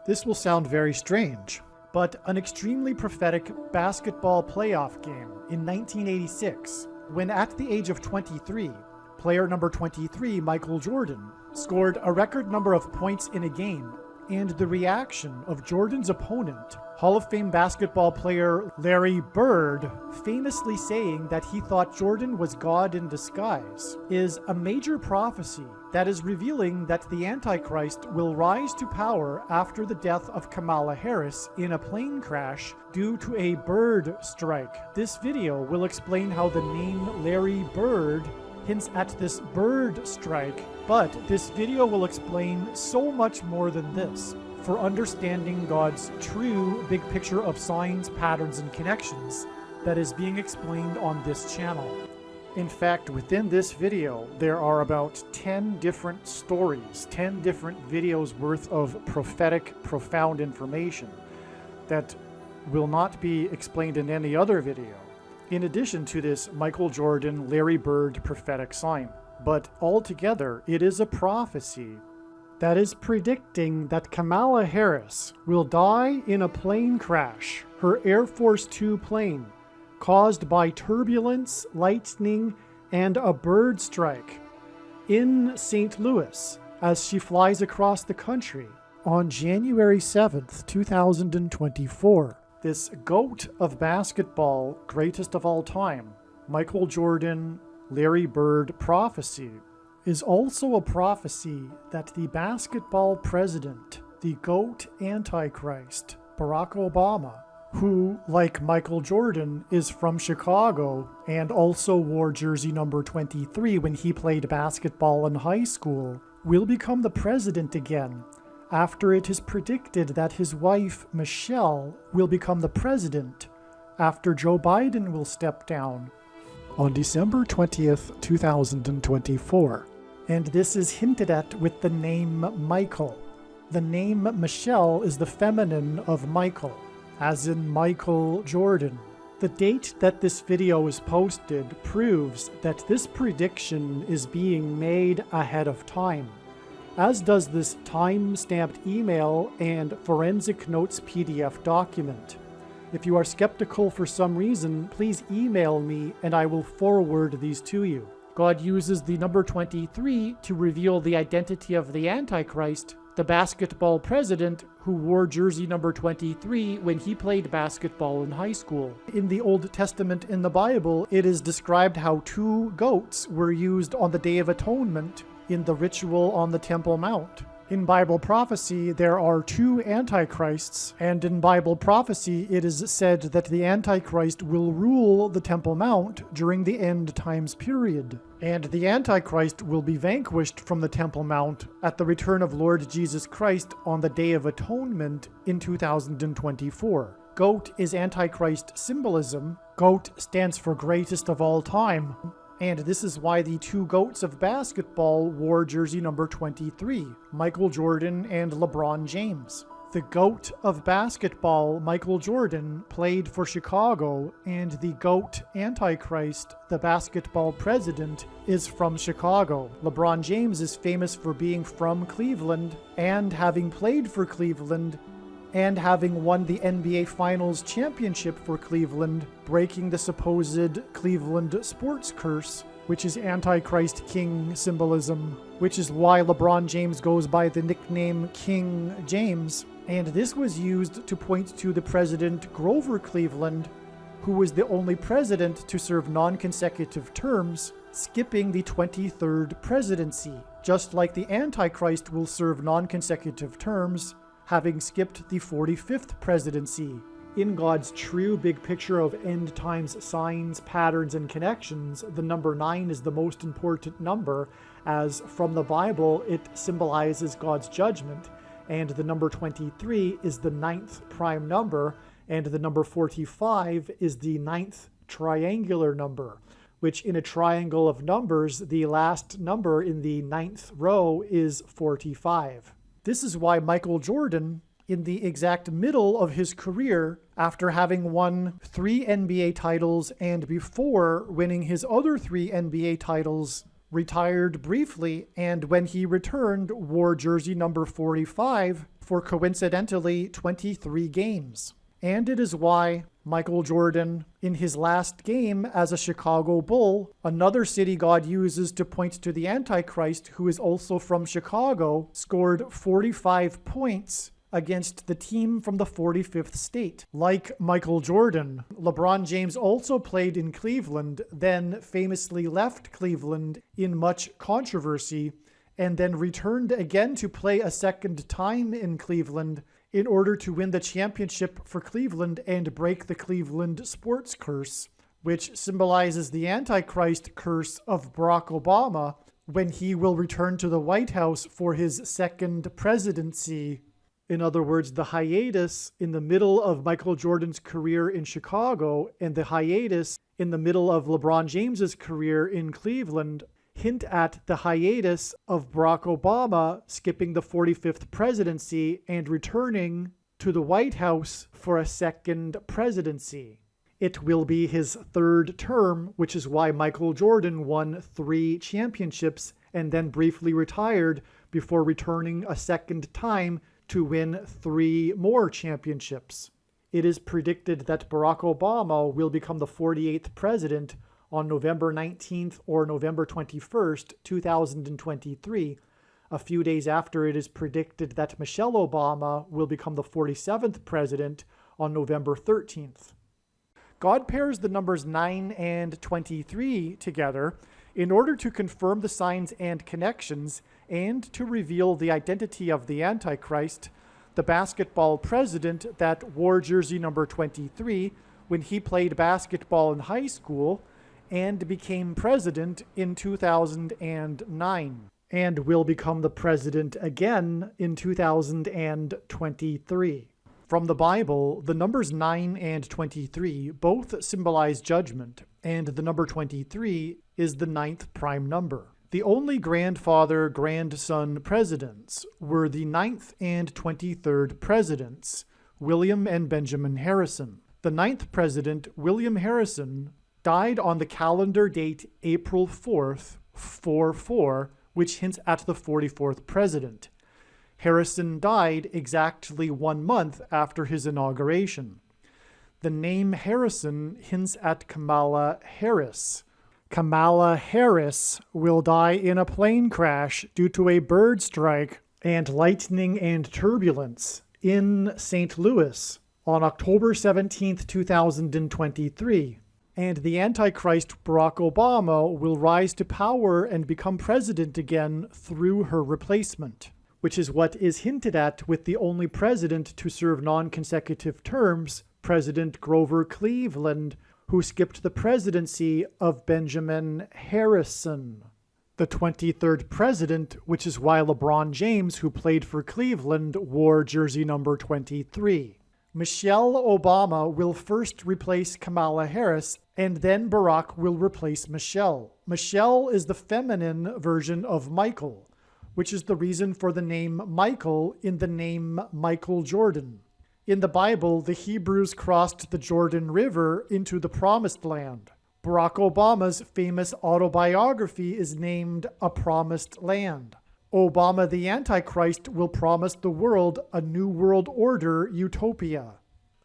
This will sound very strange, but an extremely prophetic basketball playoff game in 1986, when at the age of 23, player number 23, Michael Jordan, scored a record number of points in a game, and the reaction of Jordan's opponent, Hall of Fame basketball player Larry Bird, famously saying that he thought Jordan was God in disguise, is a major prophecy that is revealing that the Antichrist will rise to power after the death of Kamala Harris in a plane crash due to a bird strike. This video will explain how the name Larry Bird hints at this bird strike, but this video will explain so much more than this for understanding God's true big picture of signs, patterns, and connections that is being explained on this channel. In fact, within this video, there are about 10 different stories, 10 different videos worth of prophetic, profound information that will not be explained in any other video, in addition to this Michael Jordan, Larry Bird prophetic sign. But altogether, it is a prophecy that is predicting that Kamala Harris will die in a plane crash, her Air Force Two plane, caused by turbulence, lightning, and a bird strike in St. Louis as she flies across the country on January 7th, 2024. This GOAT of basketball, greatest of all time, Michael Jordan, Larry Bird prophecy, is also a prophecy that the basketball president, the GOAT Antichrist, Barack Obama, who, like Michael Jordan, is from Chicago and also wore jersey number 23 when he played basketball in high school, will become the president again after it is predicted that his wife, Michelle, will become the president after Joe Biden will step down on December 20th, 2024. And this is hinted at with the name Michael. The name Michelle is the feminine of Michael, as in Michael Jordan. The date that this video is posted proves that this prediction is being made ahead of time, as does this time-stamped email and forensic notes PDF document. If you are skeptical for some reason, please email me and I will forward these to you. God uses the number 23 to reveal the identity of the Antichrist, the basketball president who wore jersey number 23 when he played basketball in high school. In the Old Testament in the Bible, it is described how two goats were used on the Day of Atonement in the ritual on the Temple Mount. In Bible prophecy, there are two antichrists, and in Bible prophecy, it is said that the Antichrist will rule the Temple Mount during the end times period, and the Antichrist will be vanquished from the Temple Mount at the return of Lord Jesus Christ on the Day of Atonement in 2024. Goat is Antichrist symbolism. Goat stands for greatest of all time. And this is why the two GOATs of basketball wore jersey number 23, Michael Jordan and LeBron James. The GOAT of basketball, Michael Jordan, played for Chicago, and the GOAT Antichrist, the basketball president, is from Chicago. LeBron James is famous for being from Cleveland and having played for Cleveland and having won the NBA Finals championship for Cleveland, breaking the supposed Cleveland sports curse, which is Antichrist King symbolism, which is why LeBron James goes by the nickname King James. And this was used to point to the president Grover Cleveland, who was the only president to serve non-consecutive terms, skipping the 23rd presidency, just like the Antichrist will serve non-consecutive terms, having skipped the 45th presidency. In God's true big picture of end times signs, patterns, and connections, the number 9 is the most important number, as from the Bible it symbolizes God's judgment, and the number 23 is the 9th prime number, and the number 45 is the 9th triangular number, which in a triangle of numbers, the last number in the 9th row is 45. This is why Michael Jordan, in the exact middle of his career, after having won 3 NBA titles and before winning his other 3 NBA titles, retired briefly, and when he returned, wore jersey number 45 for coincidentally 23 games. And it is why Michael Jordan, in his last game as a Chicago Bull, another city God uses to point to the Antichrist, who is also from Chicago, scored 45 points against the team from the 45th state. Like Michael Jordan, LeBron James also played in Cleveland, then famously left Cleveland in much controversy, and then returned again to play a second time in Cleveland in order to win the championship for Cleveland and break the Cleveland sports curse, which symbolizes the Antichrist curse of Barack Obama when he will return to the White House for his second presidency. In other words, the hiatus in the middle of Michael Jordan's career in Chicago and the hiatus in the middle of LeBron James's career in Cleveland hint at the hiatus of Barack Obama skipping the 45th presidency and returning to the White House for a second presidency. It will be his third term, which is why Michael Jordan won 3 championships and then briefly retired before returning a second time to win 3 more championships. It is predicted that Barack Obama will become the 48th president on November 19th or November 21st, 2023, a few days after it is predicted that Michelle Obama will become the 47th president on November 13th. God pairs the numbers 9 and 23 together in order to confirm the signs and connections and to reveal the identity of the Antichrist, the basketball president that wore jersey number 23 when he played basketball in high school and became president in 2009, and will become the president again in 2023. From the Bible, the numbers 9 and 23 both symbolize judgment, and the number 23 is the 9th prime number. The only grandfather-grandson presidents were the 9th and 23rd presidents, William and Benjamin Harrison. The 9th president, William Harrison, died on the calendar date April 4th, 44, which hints at the 44th president. Harrison died exactly 1 month after his inauguration. The name Harrison hints at Kamala Harris. Kamala Harris will die in a plane crash due to a bird strike and lightning and turbulence in St. Louis on October 17, 2023. And the Antichrist Barack Obama will rise to power and become president again through her replacement, which is what is hinted at with the only president to serve non-consecutive terms, President Grover Cleveland, who skipped the presidency of Benjamin Harrison. The 23rd president, which is why LeBron James, who played for Cleveland, wore jersey number 23. Michelle Obama will first replace Kamala Harris, and then Barack will replace Michelle. Michelle is the feminine version of Michael, which is the reason for the name Michael in the name Michael Jordan. In the Bible, the Hebrews crossed the Jordan River into the Promised Land. Barack Obama's famous autobiography is named A Promised Land. Obama the Antichrist will promise the world a new world order utopia.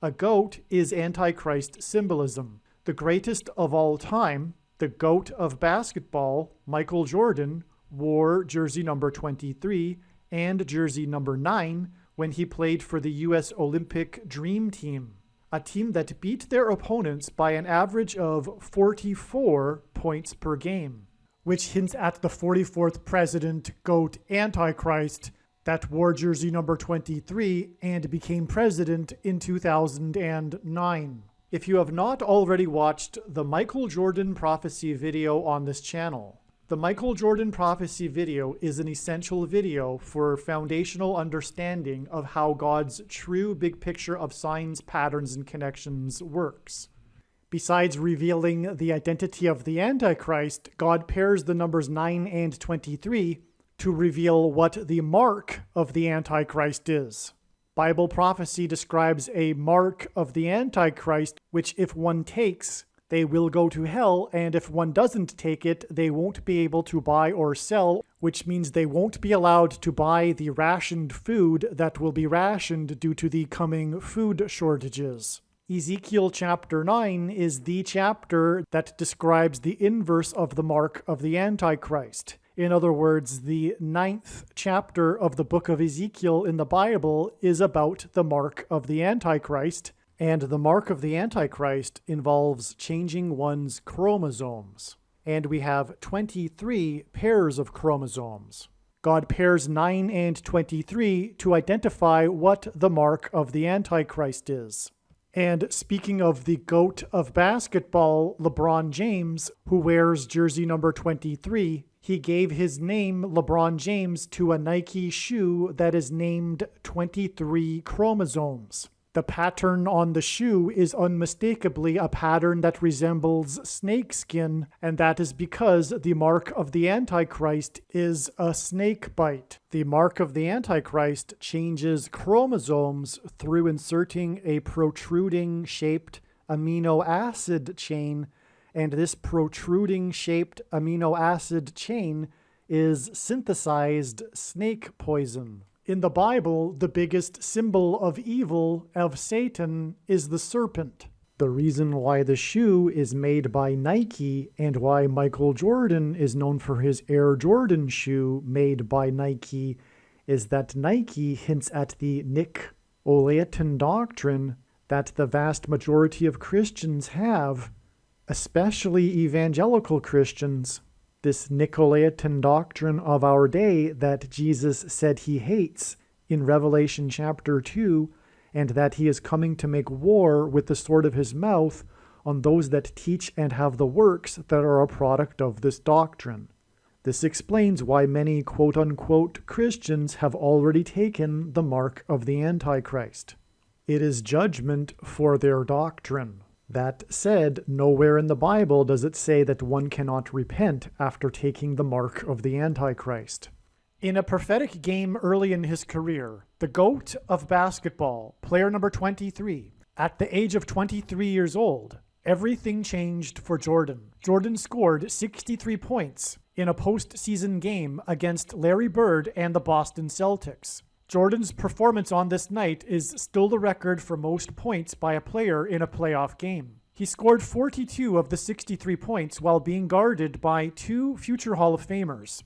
A goat is Antichrist symbolism. The greatest of all time, the GOAT of basketball, Michael Jordan, wore jersey number 23 and jersey number 9 when he played for the U.S. Olympic Dream Team, a team that beat their opponents by an average of 44 points per game, which hints at the 44th president, GOAT Antichrist, that wore jersey number 23 and became president in 2009. If you have not already watched the Michael Jordan prophecy video on this channel, the Michael Jordan prophecy video is an essential video for foundational understanding of how God's true big picture of signs, patterns, and connections works. Besides revealing the identity of the Antichrist, God pairs the numbers 9 and 23 to reveal what the mark of the Antichrist is. Bible prophecy describes a mark of the Antichrist, which if one takes, they will go to hell, and if one doesn't take it, they won't be able to buy or sell which means they won't be allowed to buy the rationed food that will be rationed due to the coming food shortages. Ezekiel chapter 9 is the chapter that describes the inverse of the mark of the Antichrist. In other words, the 9th chapter of the book of Ezekiel in the Bible is about the mark of the Antichrist, and the mark of the Antichrist involves changing one's chromosomes. And we have 23 pairs of chromosomes. God pairs 9 and 23 to identify what the mark of the Antichrist is. And speaking of the GOAT of basketball, LeBron James, who wears jersey number 23, he gave his name, LeBron James, to a Nike shoe that is named 23 chromosomes. The pattern on the shoe is unmistakably a pattern that resembles snakeskin, and that is because the mark of the Antichrist is a snake bite. The mark of the Antichrist changes chromosomes through inserting a protruding shaped amino acid chain, and this protruding shaped amino acid chain is synthesized snake poison. In the Bible, the biggest symbol of evil, of Satan, is the serpent. The reason why the shoe is made by Nike and why Michael Jordan is known for his Air Jordan shoe made by Nike is that Nike hints at the Nicolaitan doctrine that the vast majority of Christians have, especially evangelical Christians. This Nicolaitan doctrine of our day that Jesus said he hates in Revelation chapter 2, and that he is coming to make war with the sword of his mouth on those that teach and have the works that are a product of this doctrine. This explains why many quote-unquote Christians have already taken the mark of the Antichrist. It is judgment for their doctrine. That said, nowhere in the Bible does it say that one cannot repent after taking the mark of the Antichrist. In a prophetic game early in his career, the GOAT of basketball, player number 23, at the age of 23 years old, everything changed for Jordan. Jordan scored 63 points in a postseason game against Larry Bird and the Boston Celtics. Jordan's performance on this night is still the record for most points by a player in a playoff game. He scored 42 of the 63 points while being guarded by two future Hall of Famers.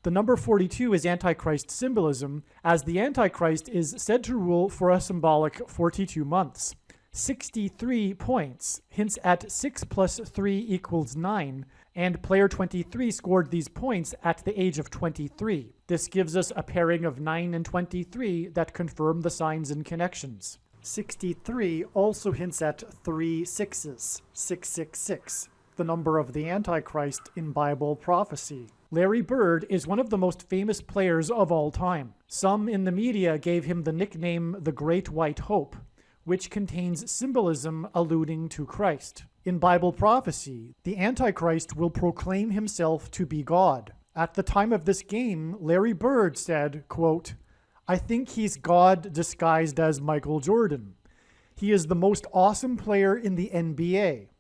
The number 42 is Antichrist symbolism, as the Antichrist is said to rule for a symbolic 42 months. 63 points hints at 6 plus 3 equals 9, and player 23 scored these points at the age of 23. This gives us a pairing of 9 and 23 that confirm the signs and connections. 63 also hints at 3 sixes, 666, the number of the Antichrist in Bible prophecy. Larry Bird is one of the most famous players of all time. Some in the media gave him the nickname the Great White Hope, which contains symbolism alluding to Christ. In Bible prophecy, the Antichrist will proclaim himself to be God. At the time of this game, Larry Bird said, quote, "I think he's God disguised as Michael Jordan. He is the most awesome player in the NBA.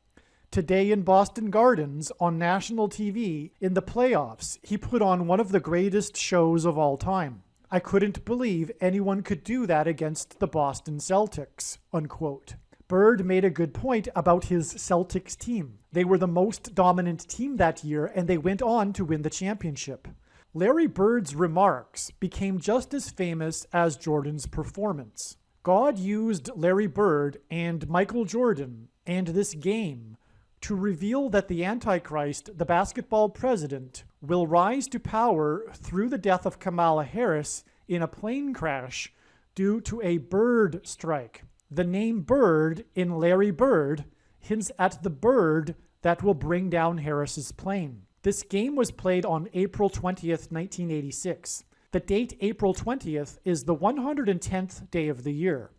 Today in Boston Gardens, on national TV, in the playoffs, he put on one of the greatest shows of all time. I couldn't believe anyone could do that against the Boston Celtics," unquote. Bird made a good point about his Celtics team. They were the most dominant team that year, and they went on to win the championship. Larry Bird's remarks became just as famous as Jordan's performance. God used Larry Bird and Michael Jordan and this game to reveal that the Antichrist, the basketball president, will rise to power through the death of Kamala Harris in a plane crash due to a bird strike. The name Bird in Larry Bird hints at the bird that will bring down Harris's plane. This game was played on April 20th, 1986. The date April 20th is the 110th day of the year.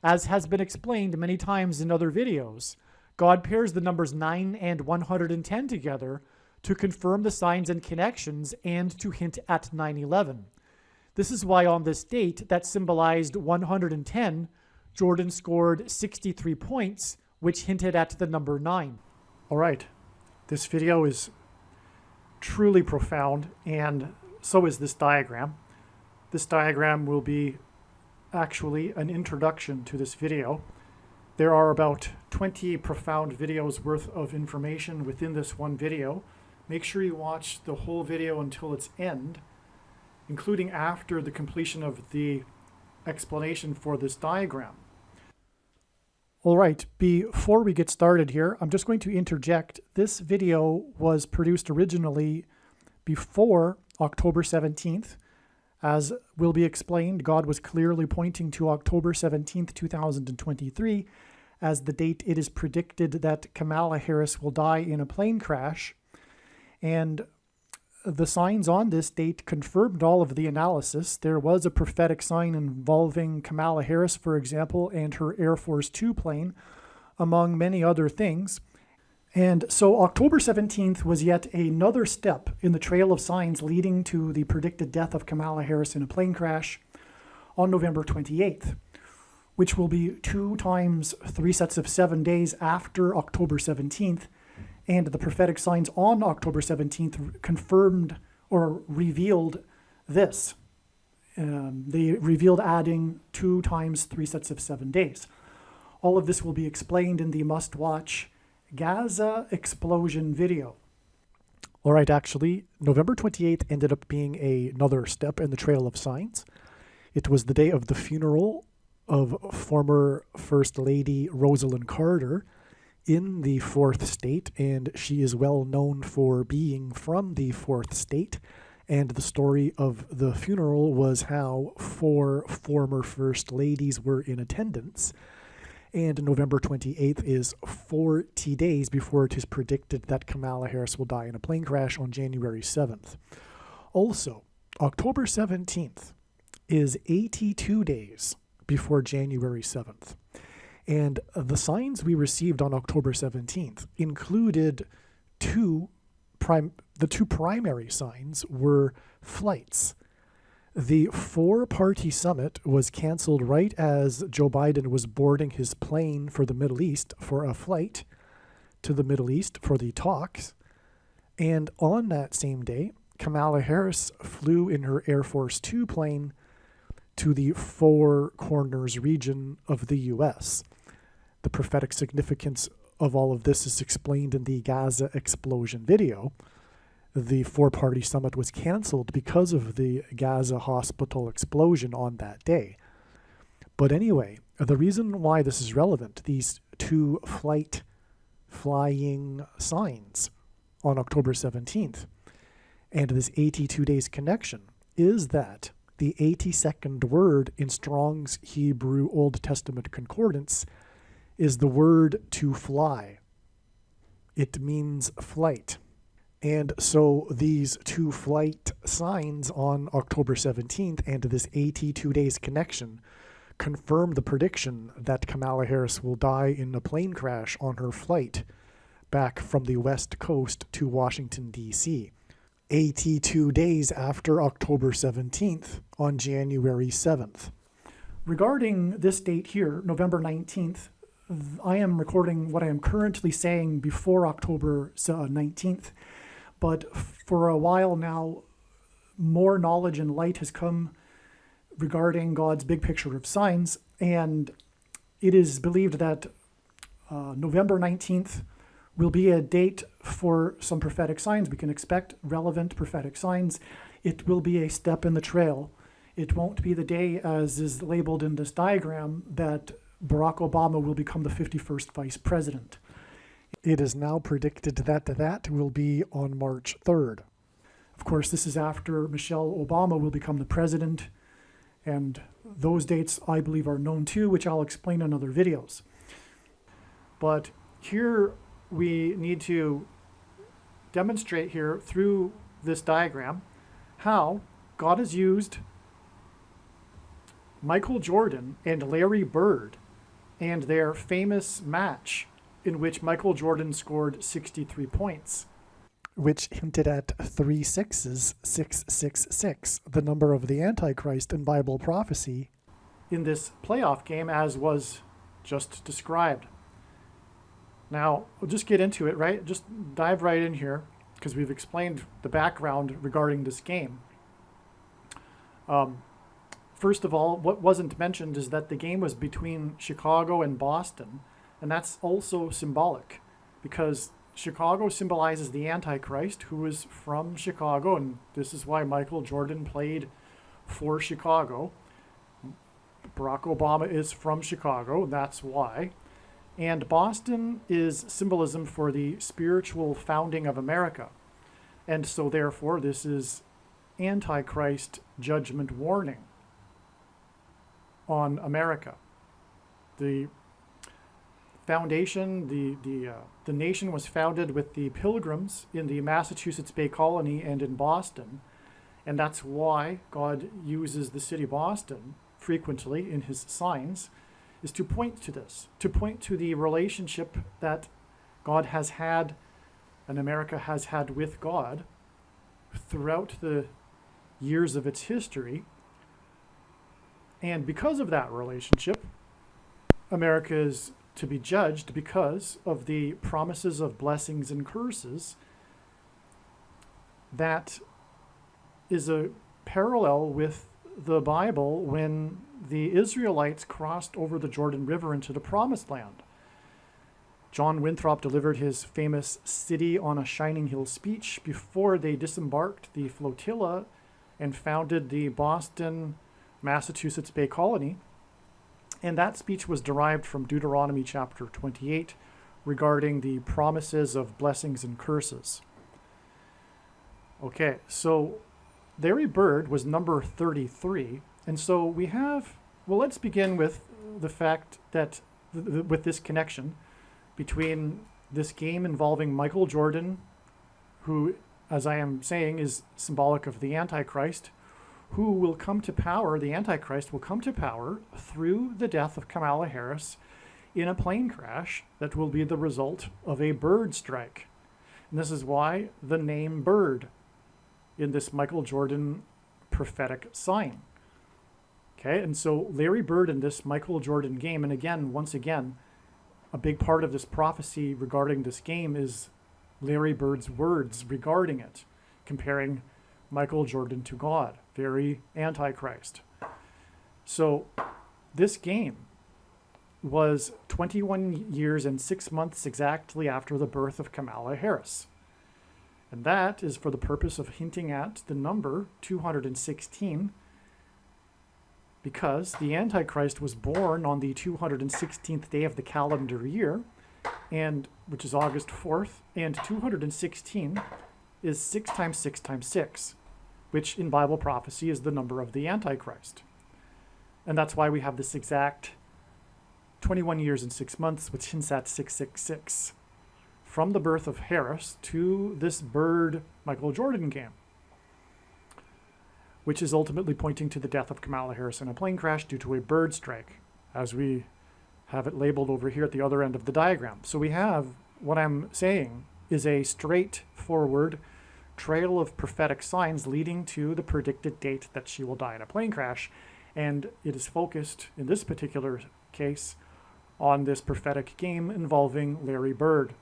As has been explained many times in other videos, God pairs the numbers 9 and 110 together to confirm the signs and connections and to hint at 9/11. This is why on this date that symbolized 110, Jordan scored 63 points, which hinted at the number 9. All right, this video is truly profound, and so is this diagram. This diagram will be actually an introduction to this video. There are about 20 profound videos worth of information within this one video. Make sure you watch the whole video until its end, including after the completion of the explanation for this diagram. All right, before we get started here, I'm just going to interject. This video was produced originally before October 17th. As will be explained, God was clearly pointing to October 17th, 2023 as the date it is predicted that Kamala Harris will die in a plane crash. And the signs on this date confirmed all of the analysis. There was a prophetic sign involving Kamala Harris, for example, and her Air Force Two plane, among many other things. And so October 17th was yet another step in the trail of signs leading to the predicted death of Kamala Harris in a plane crash on November 28th, which will be 2 times 3 sets of 7 days after October 17th. And the prophetic signs on October 17th confirmed or revealed this. They revealed adding 2 times 3 sets of 7 days. All of this will be explained in the must-watch Gaza explosion video. All right, actually, November 28th ended up being another step in the trail of signs. It was the day of the funeral of former First Lady Rosalynn Carter in the 4th state, and she is well known for being from the 4th state. And the story of the funeral was how 4 former First Ladies were in attendance. And November 28th is 40 days before it is predicted that Kamala Harris will die in a plane crash on January 7th. Also, October 17th is 82 days before January 7th. And the signs we received on October 17th included the two primary signs were flights. The 4-party summit was canceled right as Joe Biden was boarding his plane for the Middle East for a flight to the Middle East for the talks. And on that same day, Kamala Harris flew in her Air Force Two plane to the Four Corners region of the U.S. The prophetic significance of all of this is explained in the Gaza explosion video. The 4-party summit was canceled because of the Gaza hospital explosion on that day. But anyway, the reason why this is relevant, these 2 flying signs on October 17th, and this 82 days connection, is that the 82nd word in Strong's Hebrew Old Testament Concordance is the word to fly. It means flight. And so these 2 flight signs on October 17th and this 82 days connection confirm the prediction that Kamala Harris will die in a plane crash on her flight back from the West Coast to Washington, D.C. 82 days after October 17th on January 7th. Regarding this date here, November 19th, I am recording what I am currently saying before October 19th, but for a while now, more knowledge and light has come regarding God's big picture of signs, and it is believed that November 19th will be a date for some prophetic signs. We can expect relevant prophetic signs. It will be a step in the trail. It won't be the day, as is labeled in this diagram, that Barack Obama will become the 51st vice president. It is now predicted that that will be on March 3rd. Of course, this is after Michelle Obama will become the president, and those dates I believe are known too, which I'll explain in other videos. But here we need to demonstrate here through this diagram how God has used Michael Jordan and Larry Bird and their famous match in which Michael Jordan scored 63 points, which hinted at 3 sixes, 666, the number of the Antichrist in Bible prophecy, in this playoff game, as was just described. Now, we'll just get into it, right? Just dive right in here, because we've explained the background regarding this game. First of all, what wasn't mentioned is that the game was between Chicago and Boston, and that's also symbolic because Chicago symbolizes the Antichrist, who is from Chicago, and this is why Michael Jordan played for Chicago. Barack Obama is from Chicago, that's why. And Boston is symbolism for the spiritual founding of America. And so therefore, this is Antichrist judgment warning on America. The foundation, the nation was founded with the Pilgrims in the Massachusetts Bay Colony and in Boston, and that's why God uses the city of Boston frequently in his signs, is to point to this, to point to the relationship that God has had and America has had with God throughout the years of its history. And because of that relationship, America is to be judged because of the promises of blessings and curses. That is a parallel with the Bible when the Israelites crossed over the Jordan River into the Promised Land. John Winthrop delivered his famous City on a Shining Hill speech before they disembarked the flotilla and founded the Boston, Massachusetts Bay Colony. And that speech was derived from Deuteronomy chapter 28 regarding the promises of blessings and curses. Okay, so Larry Bird was number 33. And so we have, well, let's begin with the fact that, with this connection between this game involving Michael Jordan, who, as I am saying, is symbolic of the Antichrist, who will come to power, the Antichrist will come to power through the death of Kamala Harris in a plane crash that will be the result of a bird strike. And this is why the name Bird in this Michael Jordan prophetic sign. Okay, and so Larry Bird in this Michael Jordan game, and again, once again, a big part of this prophecy regarding this game is Larry Bird's words regarding it, comparing Michael Jordan to God, very Antichrist. So this game was 21 years and 6 months exactly after the birth of Kamala Harris. And that is for the purpose of hinting at the number 216, because the Antichrist was born on the 216th day of the calendar year, and which is August 4th, and 216 is 6 times 6 times 6, which in Bible prophecy is the number of the Antichrist. And that's why we have this exact 21 years and 6 months, which hints at 666, from the birth of Harris to this Bird Michael Jordan game, which is ultimately pointing to the death of Kamala Harris in a plane crash due to a bird strike, as we have it labeled over here at the other end of the diagram. So we have, what I'm saying is a straightforward trail of prophetic signs leading to the predicted date that she will die in a plane crash. And it is focused, in this particular case, on this prophetic game involving Larry Bird,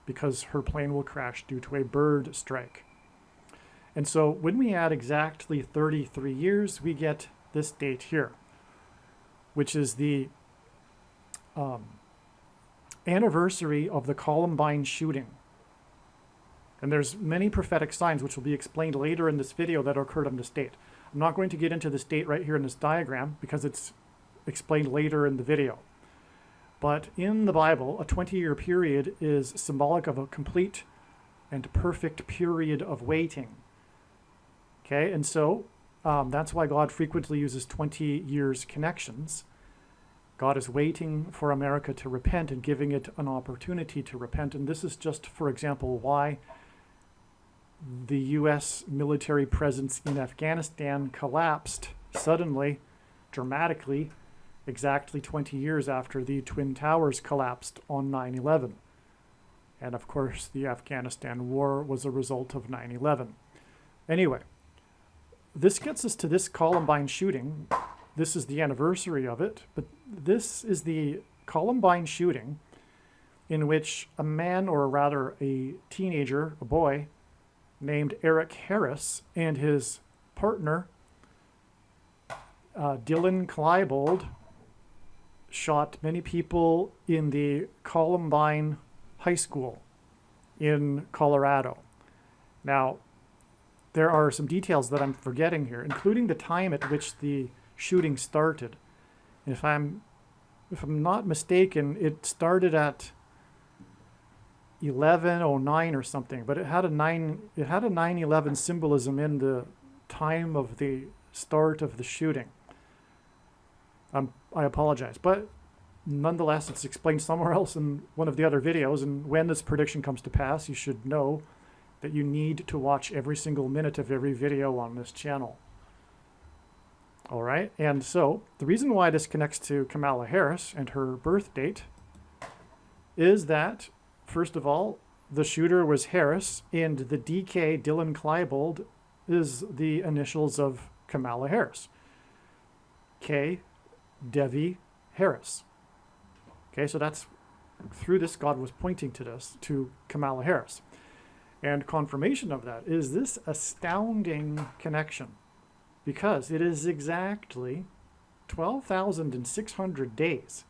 because her plane will crash due to a bird strike. And so when we add exactly 33 years, we get this date here, which is the anniversary of the Columbine shooting. And there's many prophetic signs which will be explained later in this video that occurred on this date. I'm not going to get into this date right here in this diagram because it's explained later in the video. But in the Bible, a 20-year period is symbolic of a complete and perfect period of waiting. Okay, and so that's why God frequently uses 20 years connections. God is waiting for America to repent and giving it an opportunity to repent. And this is just, for example, why the U.S. military presence in Afghanistan collapsed suddenly, dramatically, exactly 20 years after the Twin Towers collapsed on 9/11. And of course, the Afghanistan war was a result of 9/11. Anyway, this gets us to this Columbine shooting. This is the anniversary of it, but this is the Columbine shooting in which a man, or rather a teenager, a boy, named Eric Harris and his partner Dylan Klebold shot many people in the Columbine High School in Colorado. Now, there are some details that I'm forgetting here, including the time at which the shooting started. If I'm not mistaken, it started at 11:09 or something, but it had a 9/11 symbolism in the time of the start of the shooting. I apologize, but nonetheless, it's explained somewhere else in one of the other videos, and when this prediction comes to pass, you should know that you need to watch every single minute of every video on this channel. All right, and so the reason why this connects to Kamala Harris and her birth date is that, first of all, the shooter was Harris, and the DK, Dylan Klebold, is the initials of Kamala Harris. K. Devi Harris. Okay, so that's, through this, God was pointing to this, to Kamala Harris. And confirmation of that is this astounding connection, because it is exactly 12,600 days,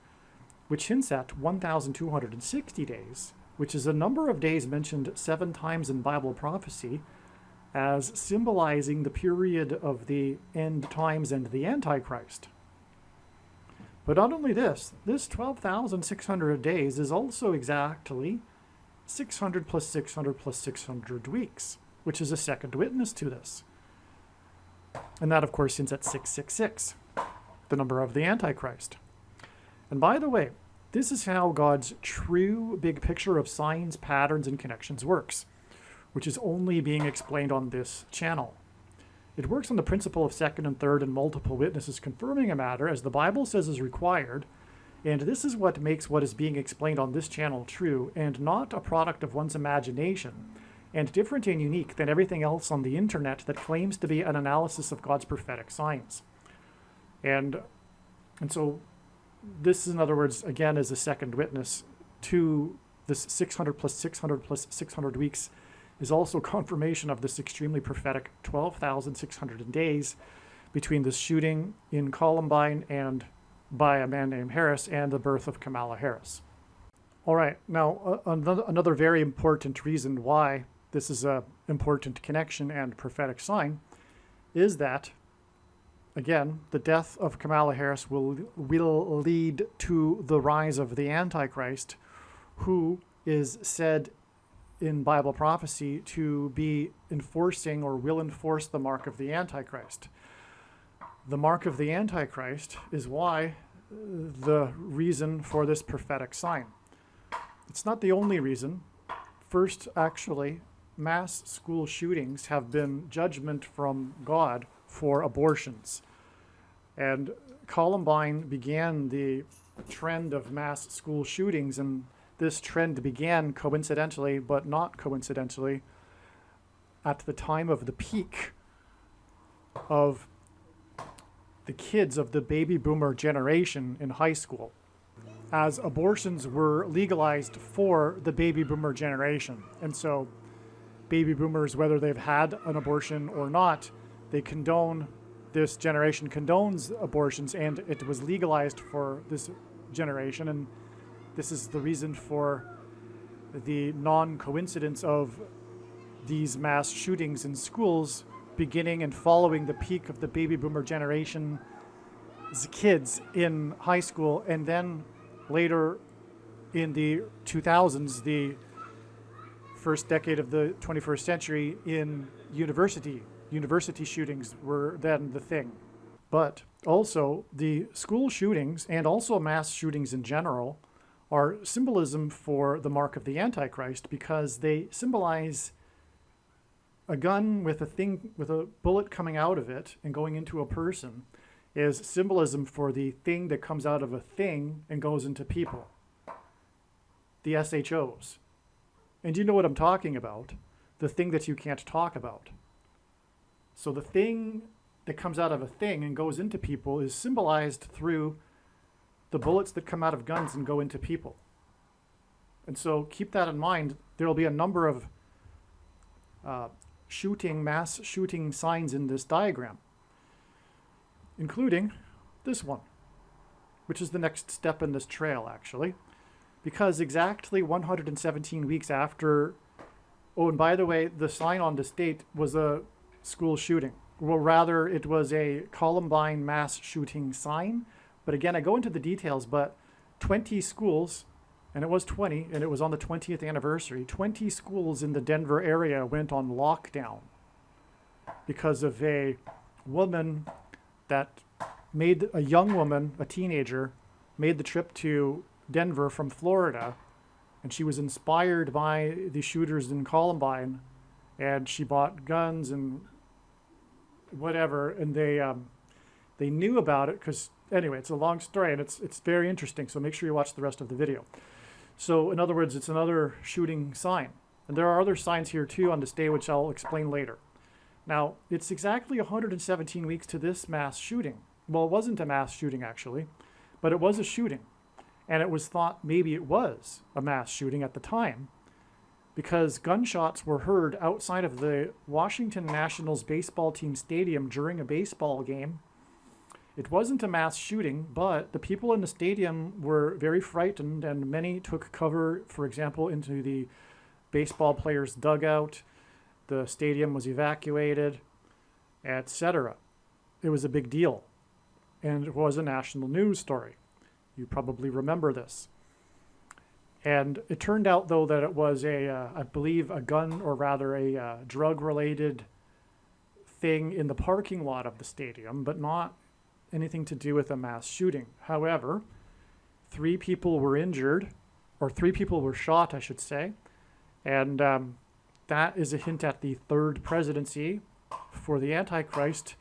which hints at 1,260 days, which is a number of days mentioned 7 times in Bible prophecy as symbolizing the period of the end times and the Antichrist. But not only this 12,600 days is also exactly 600 plus 600 plus 600 weeks, which is a second witness to this. And that, of course, hints at 666, the number of the Antichrist. And by the way, this is how God's true big picture of signs, patterns, and connections works, which is only being explained on this channel. It works on the principle of second and third and multiple witnesses confirming a matter as the Bible says is required, and this is what makes what is being explained on this channel true and not a product of one's imagination, and different and unique than everything else on the internet that claims to be an analysis of God's prophetic signs. And so this, in other words, again, is a second witness to this 600 plus 600 plus 600 weeks is also confirmation of this extremely prophetic 12,600 days between the shooting in Columbine and by a man named Harris and the birth of Kamala Harris. All right, now another very important reason why this is an important connection and prophetic sign is that, again, the death of Kamala Harris will lead to the rise of the Antichrist, who is said in Bible prophecy to be enforcing or will enforce the mark of the Antichrist. The mark of the Antichrist is why the reason for this prophetic sign. It's not the only reason. First, actually, mass school shootings have been judgment from God for abortions. And Columbine began the trend of mass school shootings, and this trend began coincidentally, but not coincidentally, at the time of the peak of the kids of the baby boomer generation in high school, as abortions were legalized for the baby boomer generation. And so baby boomers, whether they've had an abortion or not, this generation condones abortions, and it was legalized for this generation. And this is the reason for the non-coincidence of these mass shootings in schools beginning and following the peak of the baby boomer generation's kids in high school, and then later in the 2000s, the first decade of the 21st century, in university shootings were then the thing. But also the school shootings and also mass shootings in general are symbolism for the mark of the Antichrist, because they symbolize a gun with a bullet coming out of it and going into a person is symbolism for the thing that comes out of a thing and goes into people, the SHOs. And you know what I'm talking about, the thing that you can't talk about. So the thing that comes out of a thing and goes into people is symbolized through the bullets that come out of guns and go into people. And so keep that in mind. There will be a number of mass shooting signs in this diagram. including this one, which is the next step in this trail, actually. Because exactly 117 weeks after, oh, and by the way, the sign on this date was a school shooting. Well, rather, it was a Columbine mass shooting sign. But again, I go into the details, but 20 schools, and it was 20, and it was on the 20th anniversary, 20 schools in the Denver area went on lockdown because of a woman that made, a young woman, a teenager, made the trip to Denver from Florida, and she was inspired by the shooters in Columbine, and she bought guns and whatever, and they knew about it because, anyway, it's a long story, and it's very interesting, so make sure you watch the rest of the video. So in other words, it's another shooting sign, and there are other signs here too on this day, which I'll explain later. Now, it's exactly 117 weeks to this mass shooting. Well, it wasn't a mass shooting actually, but it was a shooting, and it was thought maybe it was a mass shooting at the time, because gunshots were heard outside of the Washington Nationals baseball team stadium during a baseball game. It wasn't a mass shooting, but the people in the stadium were very frightened, and many took cover, for example, into the baseball players' dugout. The stadium was evacuated, etc. It was a big deal, and it was a national news story. You probably remember this. And it turned out, though, that it was I believe, a gun, or rather a drug-related thing in the parking lot of the stadium, but not anything to do with a mass shooting. However, 3 people were injured, or 3 people were shot, I should say, and that is a hint at the third presidency for the Antichrist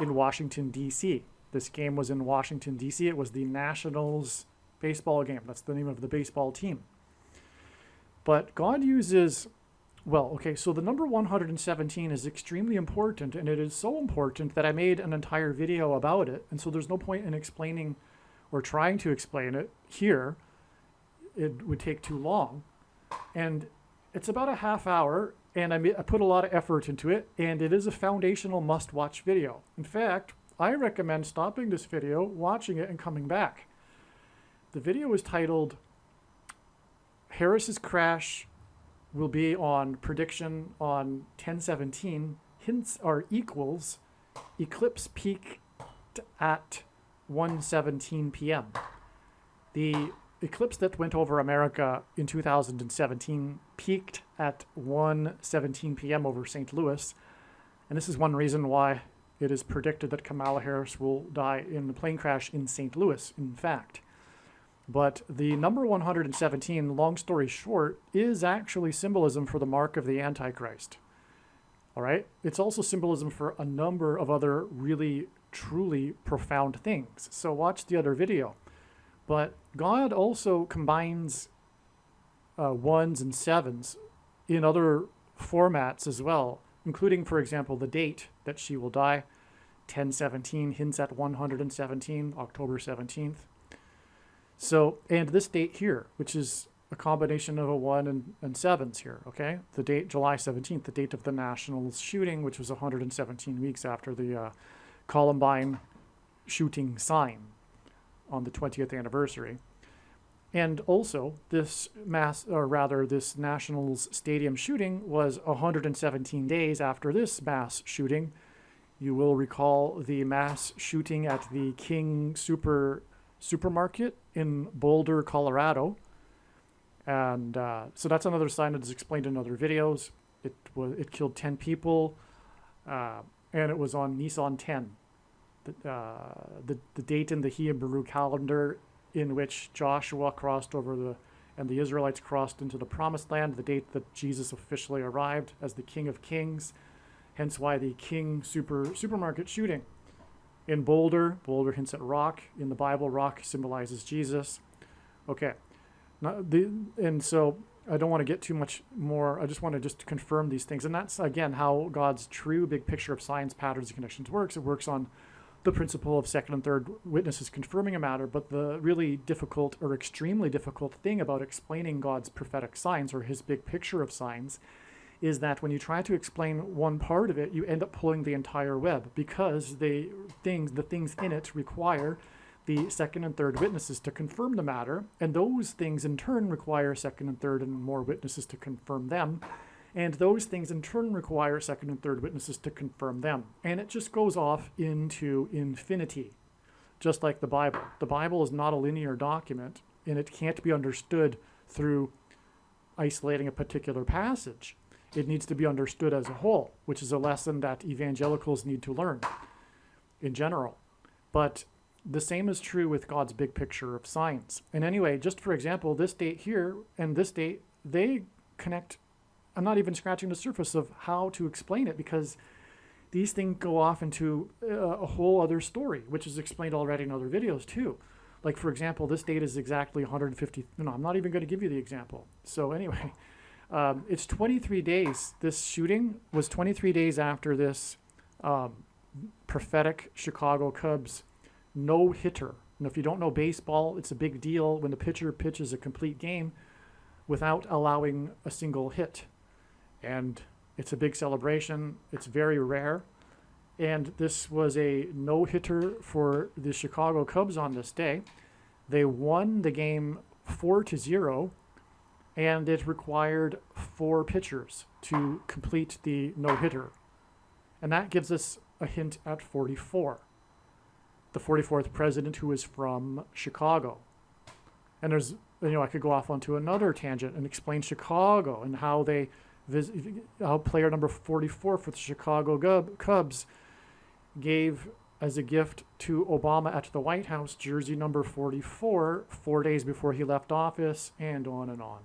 in Washington, D.C. This game was in Washington, D.C. It was the Nationals baseball game. That's the name of the baseball team. But God uses, well, okay, so the number 117 is extremely important, and it is so important that I made an entire video about it, and so there's no point in explaining or trying to explain it here. It would take too long. And it's about a half hour, and I put a lot of effort into it, and it is a foundational must-watch video. In fact, I recommend stopping this video, watching it, and coming back. The video is titled, Harris's Crash will be on prediction on 10/17, hints are equals, eclipse peaked at 1:17 p.m. The eclipse that went over America in 2017 peaked at 1:17 p.m. over St. Louis, and this is one reason why it is predicted that Kamala Harris will die in the plane crash in St. Louis, in fact. But the number 117, long story short, is actually symbolism for the mark of the Antichrist. All right? It's also symbolism for a number of other really, truly profound things. So watch the other video. But God also combines 1s and 7s in other formats as well, including, for example, the date that she will die. 10/17 hints at 117, October 17th. So, and this date here, which is a combination of a 1 and 7s here, okay? The date, July 17th, the date of the Nationals shooting, which was 117 weeks after the Columbine shooting sign on the 20th anniversary. And also, this this Nationals stadium shooting was 117 days after this mass shooting. You will recall the mass shooting at the King Supermarket in Boulder, Colorado. And so that's another sign that is explained in other videos. It killed 10 people, and it was on Nisan 10, the date in the Hebrew calendar in which Joshua crossed over and the Israelites crossed into the Promised Land, the date that Jesus officially arrived as the King of Kings. Hence why the King Supermarket shooting. In Boulder hints at rock. In the Bible, rock symbolizes Jesus. Okay. And so I don't want to get too much more. I just want to just confirm these things. And that's, again, how God's true big picture of signs, patterns, and connections works. It works on the principle of second and third witnesses confirming a matter. But the really difficult or extremely difficult thing about explaining God's prophetic signs, or his big picture of signs, is that when you try to explain one part of it, you end up pulling the entire web, because the things in it require the second and third witnesses to confirm the matter, and those things in turn require second and third and more witnesses to confirm them, and those things in turn require second and third witnesses to confirm them. And it just goes off into infinity, just like the Bible. The Bible is not a linear document, and it can't be understood through isolating a particular passage. It needs to be understood as a whole, which is a lesson that evangelicals need to learn in general. But the same is true with God's big picture of signs. And anyway, just for example, this date here and this date, they connect. I'm not even scratching the surface of how to explain it, because these things go off into a whole other story, which is explained already in other videos too. Like, for example, this date is exactly 150. No, I'm not even going to give you the example. So anyway, it's 23 days. This shooting was 23 days after this prophetic Chicago Cubs no-hitter. And if you don't know baseball, it's a big deal when the pitcher pitches a complete game without allowing a single hit. And it's a big celebration. It's very rare. And this was a no-hitter for the Chicago Cubs on this day. They won the game 4-0, and it required 4 pitchers to complete the no-hitter. And that gives us a hint at 44, the 44th president, who is from Chicago. And there's, I could go off onto another tangent and explain Chicago and how how player number 44 for the Chicago Cubs gave as a gift to Obama at the White House jersey number 44 4 days before he left office, and on and on.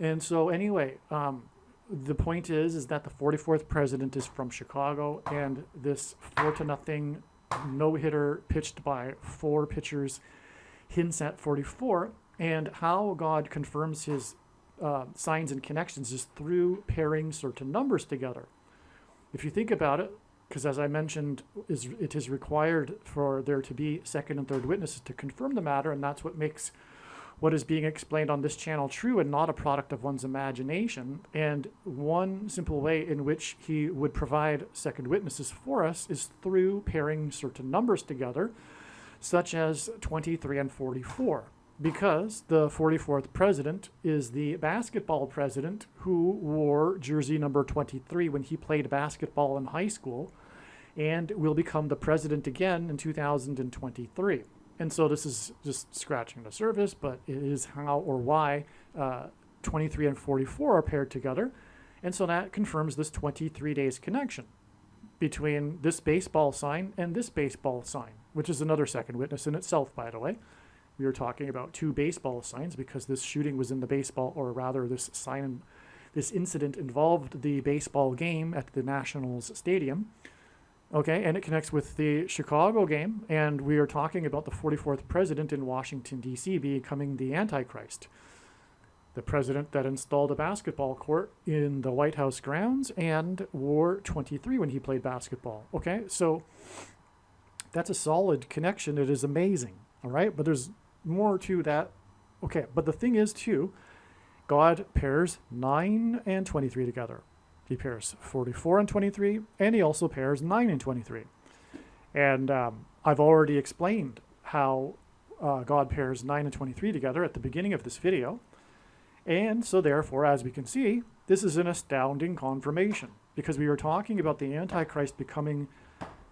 And so anyway, the point is that the 44th president is from Chicago, and this 4-0 no-hitter pitched by 4 pitchers hints at 44, and how God confirms his signs and connections is through pairing certain numbers together. If you think about it, because as I mentioned, it is required for there to be second and third witnesses to confirm the matter, and that's what makes what is being explained on this channel true and not a product of one's imagination. And one simple way in which he would provide second witnesses for us is through pairing certain numbers together, such as 23 and 44. Because the 44th president is the basketball president who wore jersey number 23 when he played basketball in high school, and will become the president again in 2023. And so this is just scratching the surface, but it is how or why 23 and 44 are paired together. And so that confirms this 23 days connection between this baseball sign and this baseball sign, which is another second witness in itself, by the way. We were talking about 2 baseball signs because this shooting was in the baseball, or rather this incident involved the baseball game at the Nationals Stadium. Okay, and it connects with the Chicago game, and we are talking about the 44th president in Washington, D.C. becoming the Antichrist. The president that installed a basketball court in the White House grounds and wore 23 when he played basketball. Okay, so that's a solid connection. It is amazing, all right? But there's more to that. Okay, but the thing is, too, God pairs 9 and 23 together. He pairs 44 and 23, and he also pairs 9 and 23. And I've already explained how God pairs 9 and 23 together at the beginning of this video. And so therefore, as we can see, this is an astounding confirmation, because we were talking about the Antichrist becoming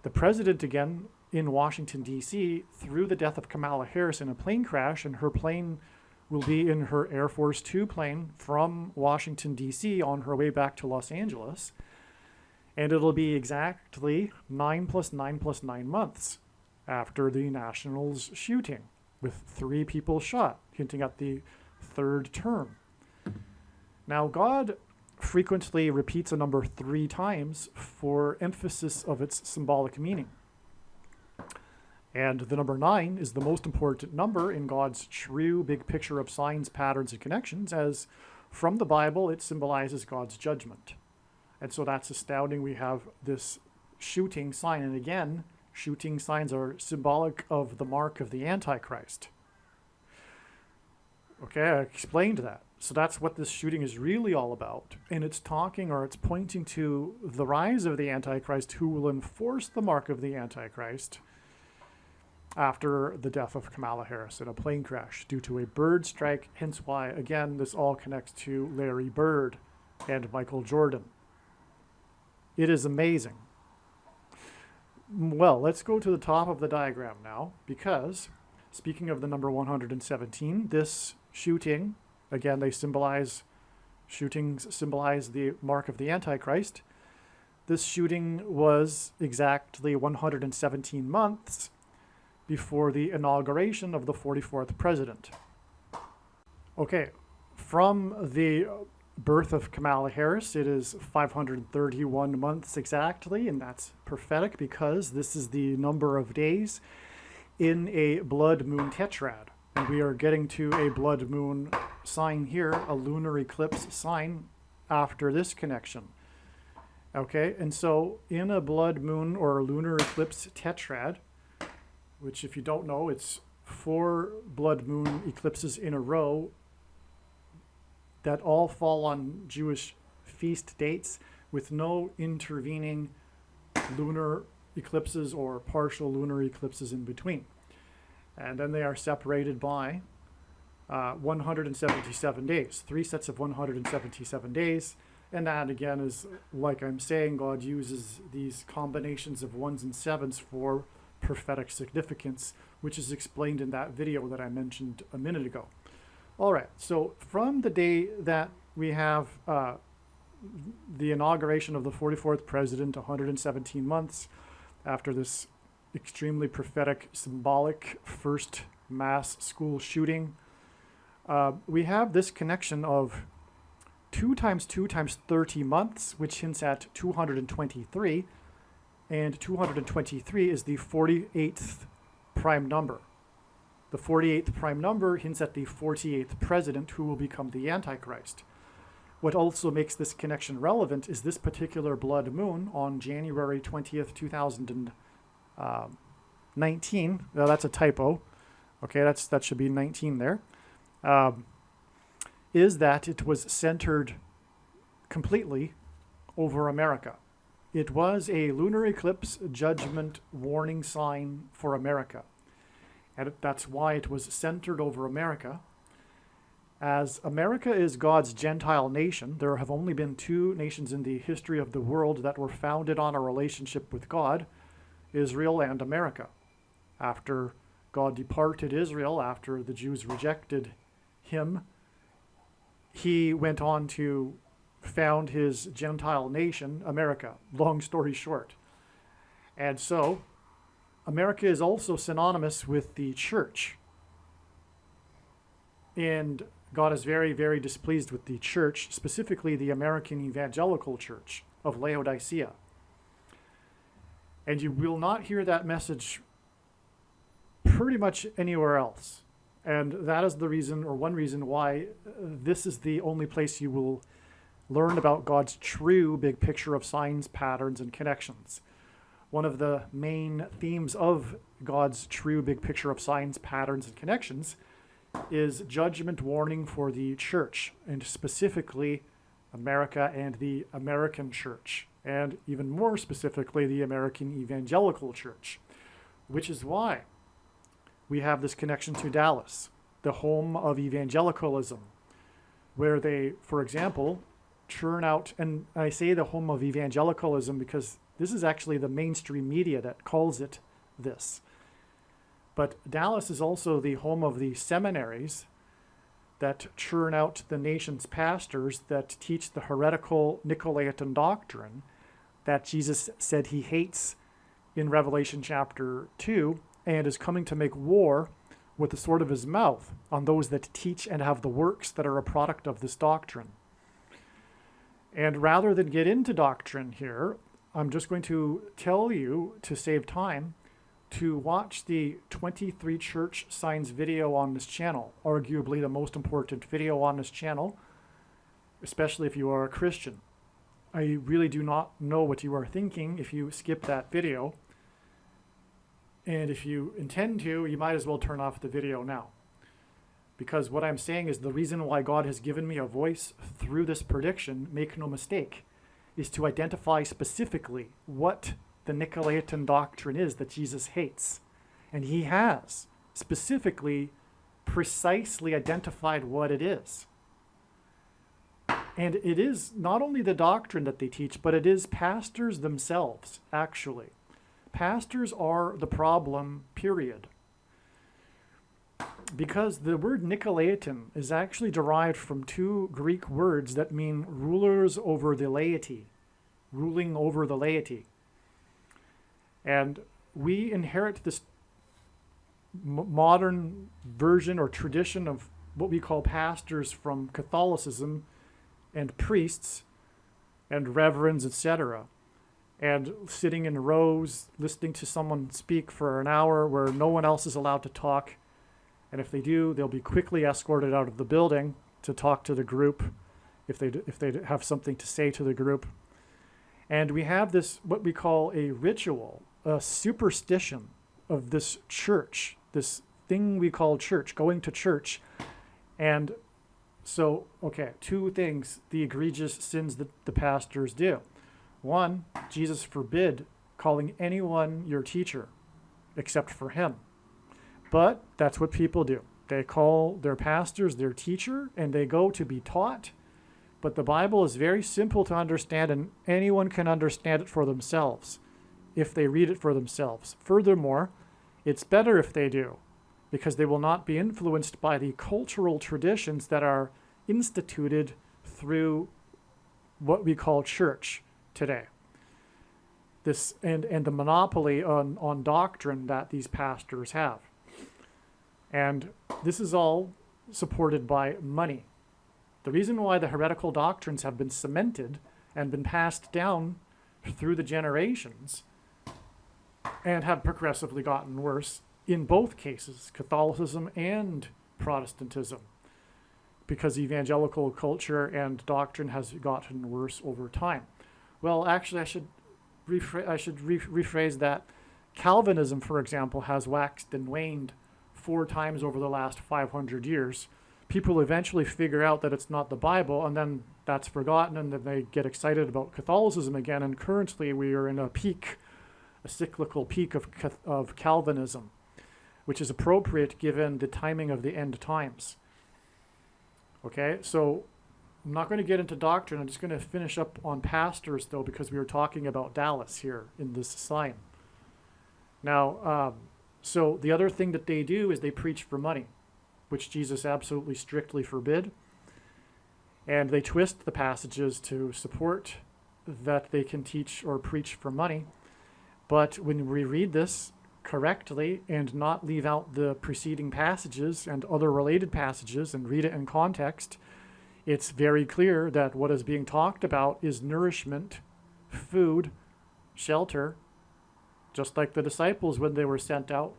the president again in Washington, D.C. through the death of Kamala Harris in a plane crash, and her plane will be in her Air Force 2 plane from Washington, D.C. on her way back to Los Angeles. And it'll be exactly 9 + 9 + 9 months after the Nationals shooting, with 3 people shot, hinting at the 3rd term. Now, God frequently repeats a number 3 times for emphasis of its symbolic meaning. And the number 9 is the most important number in God's true big picture of signs, patterns, and connections, as from the Bible, it symbolizes God's judgment. And so that's astounding. We have this shooting sign. And again, shooting signs are symbolic of the mark of the Antichrist. Okay, I explained that. So that's what this shooting is really all about. And it's talking, or it's pointing to the rise of the Antichrist, who will enforce the mark of the Antichrist after the death of Kamala Harris in a plane crash due to a bird strike. Hence why, again, this all connects to Larry Bird and Michael Jordan. It is amazing. Well, let's go to the top of the diagram now, because speaking of the number 117, this shooting, again, shootings symbolize the mark of the Antichrist. This shooting was exactly 117 months before the inauguration of the 44th president. Okay, from the birth of Kamala Harris, it is 531 months exactly, and that's prophetic because this is the number of days in a blood moon tetrad. And we are getting to a blood moon sign here, a lunar eclipse sign after this connection. Okay, and so in a blood moon or lunar eclipse tetrad, which if you don't know, it's 4 blood moon eclipses in a row that all fall on Jewish feast dates with no intervening lunar eclipses or partial lunar eclipses in between. And then they are separated by 177 days, 3 sets of 177 days. And that again is, like I'm saying, God uses these combinations of 1s and 7s for prophetic significance, which is explained in that video that I mentioned a minute ago. All right, so from the day that we have the inauguration of the 44th president, 117 months after this extremely prophetic, symbolic first mass school shooting, we have this connection of 2 times 2 times 30 months, which hints at 223, and 223 is the 48th prime number. The 48th prime number hints at the 48th president who will become the Antichrist. What also makes this connection relevant is this particular blood moon on January 20th, 2019. Now that's a typo. Okay, that should be 19 there. Is that it was centered completely over America. It was a lunar eclipse judgment warning sign for America. And that's why it was centered over America. As America is God's Gentile nation, there have only been 2 nations in the history of the world that were founded on a relationship with God, Israel and America. After God departed Israel, after the Jews rejected him, he went on to found his Gentile nation, America, long story short. And so America is also synonymous with the church. And God is very, very displeased with the church, specifically the American Evangelical Church of Laodicea. And you will not hear that message pretty much anywhere else. And that is the reason, or one reason, why this is the only place you will learn about God's true big picture of signs, patterns, and connections. One of the main themes of God's true big picture of signs, patterns, and connections is judgment warning for the church, and specifically America and the American church, and even more specifically the American Evangelical Church, which is why we have this connection to Dallas, the home of evangelicalism, where they, for example, churn out, and I say the home of evangelicalism because this is actually the mainstream media that calls it this. But Dallas is also the home of the seminaries that churn out the nation's pastors that teach the heretical Nicolaitan doctrine that Jesus said he hates in Revelation chapter 2 and is coming to make war with the sword of his mouth on those that teach and have the works that are a product of this doctrine. And rather than get into doctrine here, I'm just going to tell you, to save time, to watch the 23 church signs video on this channel, arguably the most important video on this channel, especially if you are a Christian. I really do not know what you are thinking if you skip that video. And if you intend to, you might as well turn off the video now. Because what I'm saying is the reason why God has given me a voice through this prediction, make no mistake, is to identify specifically what the Nicolaitan doctrine is that Jesus hates. And he has specifically, precisely identified what it is. And it is not only the doctrine that they teach, but it is pastors themselves, actually. Pastors are the problem, period. Because the word Nicolaitan is actually derived from two Greek words that mean rulers over the laity, ruling over the laity. And we inherit this modern version or tradition of what we call pastors from Catholicism and priests and reverends, etc. And sitting in rows, listening to someone speak for an hour where no one else is allowed to talk. And if they do, they'll be quickly escorted out of the building to talk to the group if they have something to say to the group. And we have this, what we call a ritual, a superstition of this church, this thing we call church, going to church. And so, okay, two things, the egregious sins that the pastors do. One, Jesus forbid calling anyone your teacher except for him. But that's what people do. They call their pastors their teacher, and they go to be taught. But the Bible is very simple to understand, and anyone can understand it for themselves if they read it for themselves. Furthermore, it's better if they do, because they will not be influenced by the cultural traditions that are instituted through what we call church today. This and the monopoly on doctrine that these pastors have. And this is all supported by money. The reason why the heretical doctrines have been cemented and been passed down through the generations and have progressively gotten worse in both cases, Catholicism and Protestantism, because evangelical culture and doctrine has gotten worse over time. Well, actually, I should rephrase that. Calvinism, for example, has waxed and waned 4 times over the last 500 years. People eventually figure out that it's not the Bible, and then that's forgotten, and then they get excited about Catholicism again. And currently, we are in a cyclical peak of Calvinism, which is appropriate given the timing of the end times. Okay, so I'm not going to get into doctrine. I'm just going to finish up on pastors, though, because we were talking about Dallas here in this sign. Now, so the other thing that they do is they preach for money, which Jesus absolutely strictly forbid. And they twist the passages to support that they can teach or preach for money. But when we read this correctly and not leave out the preceding passages and other related passages and read it in context, it's very clear that what is being talked about is nourishment, food, shelter, just like the disciples when they were sent out.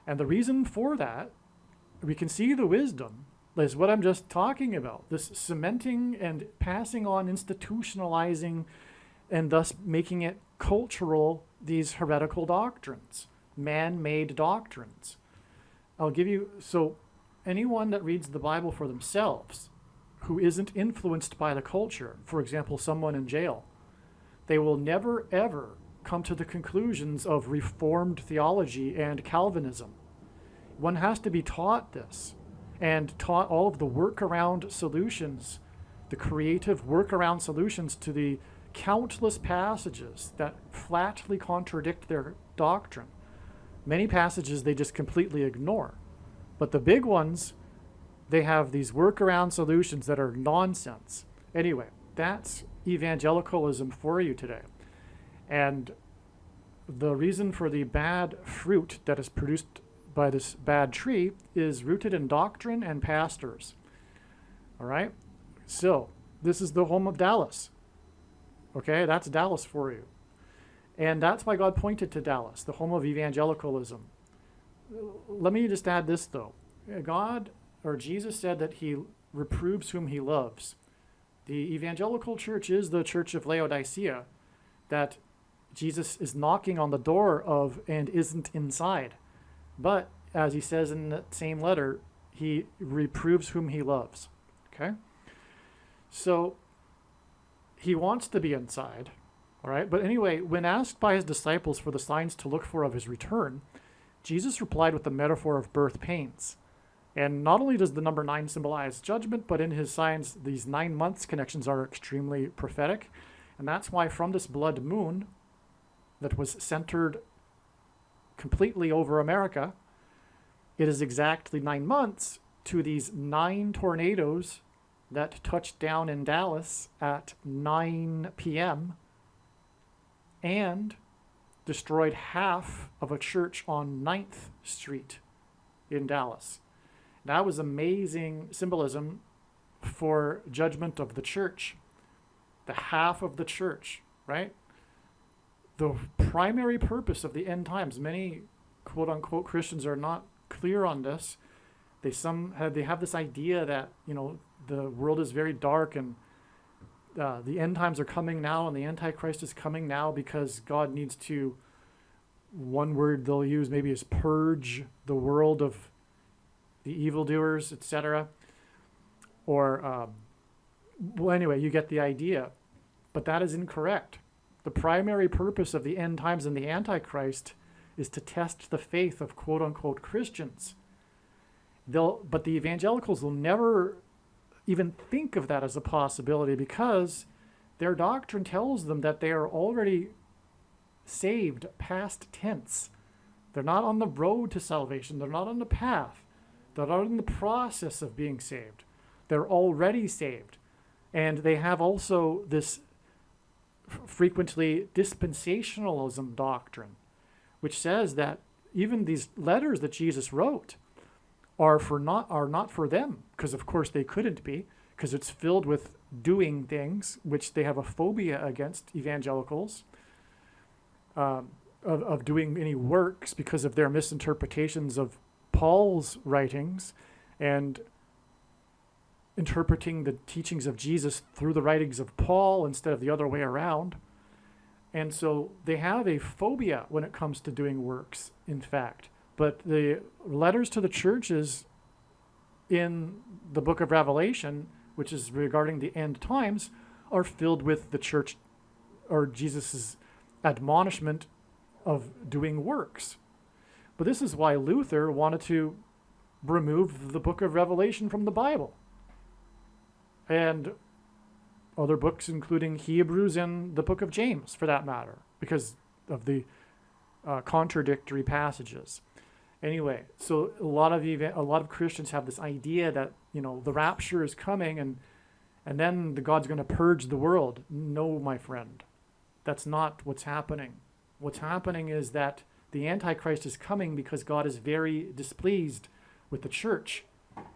And the reason for that, we can see the wisdom, is what I'm just talking about. This cementing and passing on, institutionalizing, and thus making it cultural, these heretical doctrines, man-made doctrines. I'll give you, so anyone that reads the Bible for themselves, who isn't influenced by the culture, for example, someone in jail, they will never, ever come to the conclusions of Reformed theology and Calvinism. One has to be taught this and taught all of the workaround solutions, the creative workaround solutions to the countless passages that flatly contradict their doctrine. Many passages they just completely ignore. But the big ones, they have these workaround solutions that are nonsense. Anyway, that's evangelicalism for you today. And the reason for the bad fruit that is produced by this bad tree is rooted in doctrine and pastors. All right? So, this is the home of Dallas. Okay? That's Dallas for you. And that's why God pointed to Dallas, the home of evangelicalism. Let me just add this, though. God, or Jesus, said that he reproves whom he loves. The evangelical church is the church of Laodicea that Jesus is knocking on the door of and isn't inside. But, as he says in that same letter, he reproves whom he loves. Okay? So he wants to be inside. All right? But anyway, when asked by his disciples for the signs to look for of his return, Jesus replied with the metaphor of birth pains. And not only does the number 9 symbolize judgment, but in his signs, these 9 months connections are extremely prophetic. And that's why from this blood moon that was centered completely over America, it is exactly 9 months to these 9 tornadoes that touched down in Dallas at 9 p.m. and destroyed half of a church on 9th Street in Dallas. That was amazing symbolism for judgment of the church. The half of the church, right? The primary purpose of the end times, many quote-unquote Christians are not clear on this. They have this idea that, the world is very dark and the end times are coming now and the Antichrist is coming now because God needs to, one word they'll use maybe is purge the world of the evildoers, etc. Or, well, anyway, you get the idea. But that is incorrect. The primary purpose of the end times and the Antichrist is to test the faith of quote-unquote Christians. But the evangelicals will never even think of that as a possibility because their doctrine tells them that they are already saved past tense. They're not on the road to salvation. They're not on the path. They're not in the process of being saved. They're already saved. And they have also this frequently dispensationalism doctrine, which says that even these letters that Jesus wrote are not for them, because of course they couldn't be, because it's filled with doing things, which they have a phobia against, evangelicals, of doing any works because of their misinterpretations of Paul's writings and interpreting the teachings of Jesus through the writings of Paul instead of the other way around. And so they have a phobia when it comes to doing works, in fact. But the letters to the churches in the book of Revelation, which is regarding the end times, are filled with the church or Jesus's admonishment of doing works. But this is why Luther wanted to remove the book of Revelation from the Bible. And other books, including Hebrews and the book of James, for that matter, because of the contradictory passages. Anyway, so a lot of Christians have this idea that the rapture is coming and then God's going to purge the world. No, my friend, that's not what's happening. What's happening is that the Antichrist is coming because God is very displeased with the church.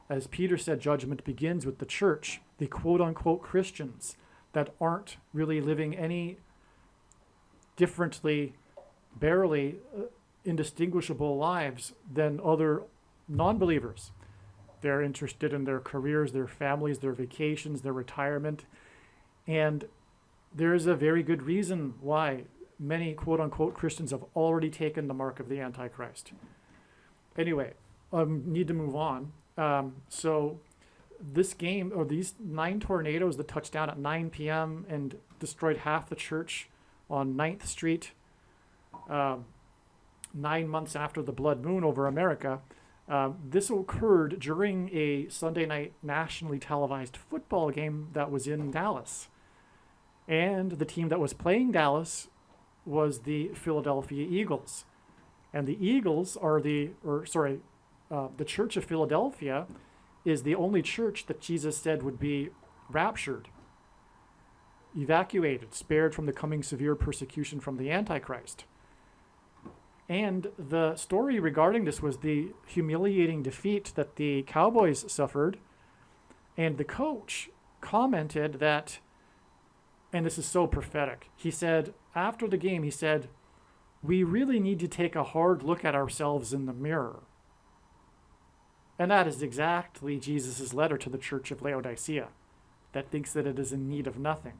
As Peter said, judgment begins with the church, the quote-unquote Christians that aren't really living any differently, barely indistinguishable lives than other non-believers. They're interested in their careers, their families, their vacations, their retirement. And there is a very good reason why many quote-unquote Christians have already taken the mark of the Antichrist. Anyway, need to move on. So this game, or these 9 tornadoes that touched down at 9 p.m. and destroyed half the church on 9th Street, 9 months after the blood moon over America, this occurred during a Sunday night nationally televised football game that was in Dallas. And the team that was playing Dallas was the Philadelphia Eagles. And the Eagles are the Church of Philadelphia is the only church that Jesus said would be raptured, evacuated, spared from the coming severe persecution from the Antichrist. And the story regarding this was the humiliating defeat that the Cowboys suffered. And the coach commented that, and this is so prophetic, he said, after the game, he said, "We really need to take a hard look at ourselves in the mirror." And that is exactly Jesus' letter to the church of Laodicea, that thinks that it is in need of nothing,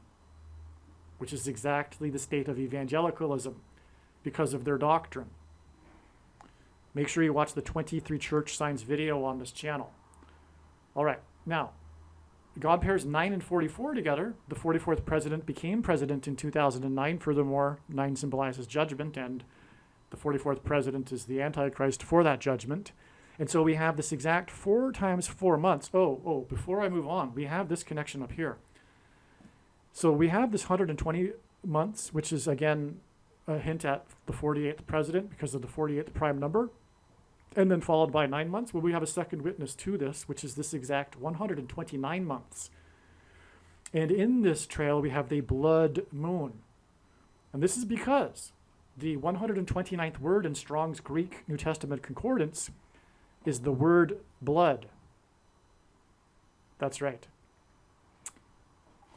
which is exactly the state of evangelicalism because of their doctrine. Make sure you watch the 23 Church Signs video on this channel. All right, now, God pairs 9 and 44 together. The 44th president became president in 2009. Furthermore, 9 symbolizes judgment, and the 44th president is the Antichrist for that judgment. And so we have this exact 4 times 4 months. Before I move on, we have this connection up here. So we have this 120 months, which is, again, a hint at the 48th president because of the 48th prime number, and then followed by 9 months. Well, we have a second witness to this, which is this exact 129 months. And in this trail, we have the blood moon. And this is because the 129th word in Strong's Greek New Testament Concordance is the word blood. That's right.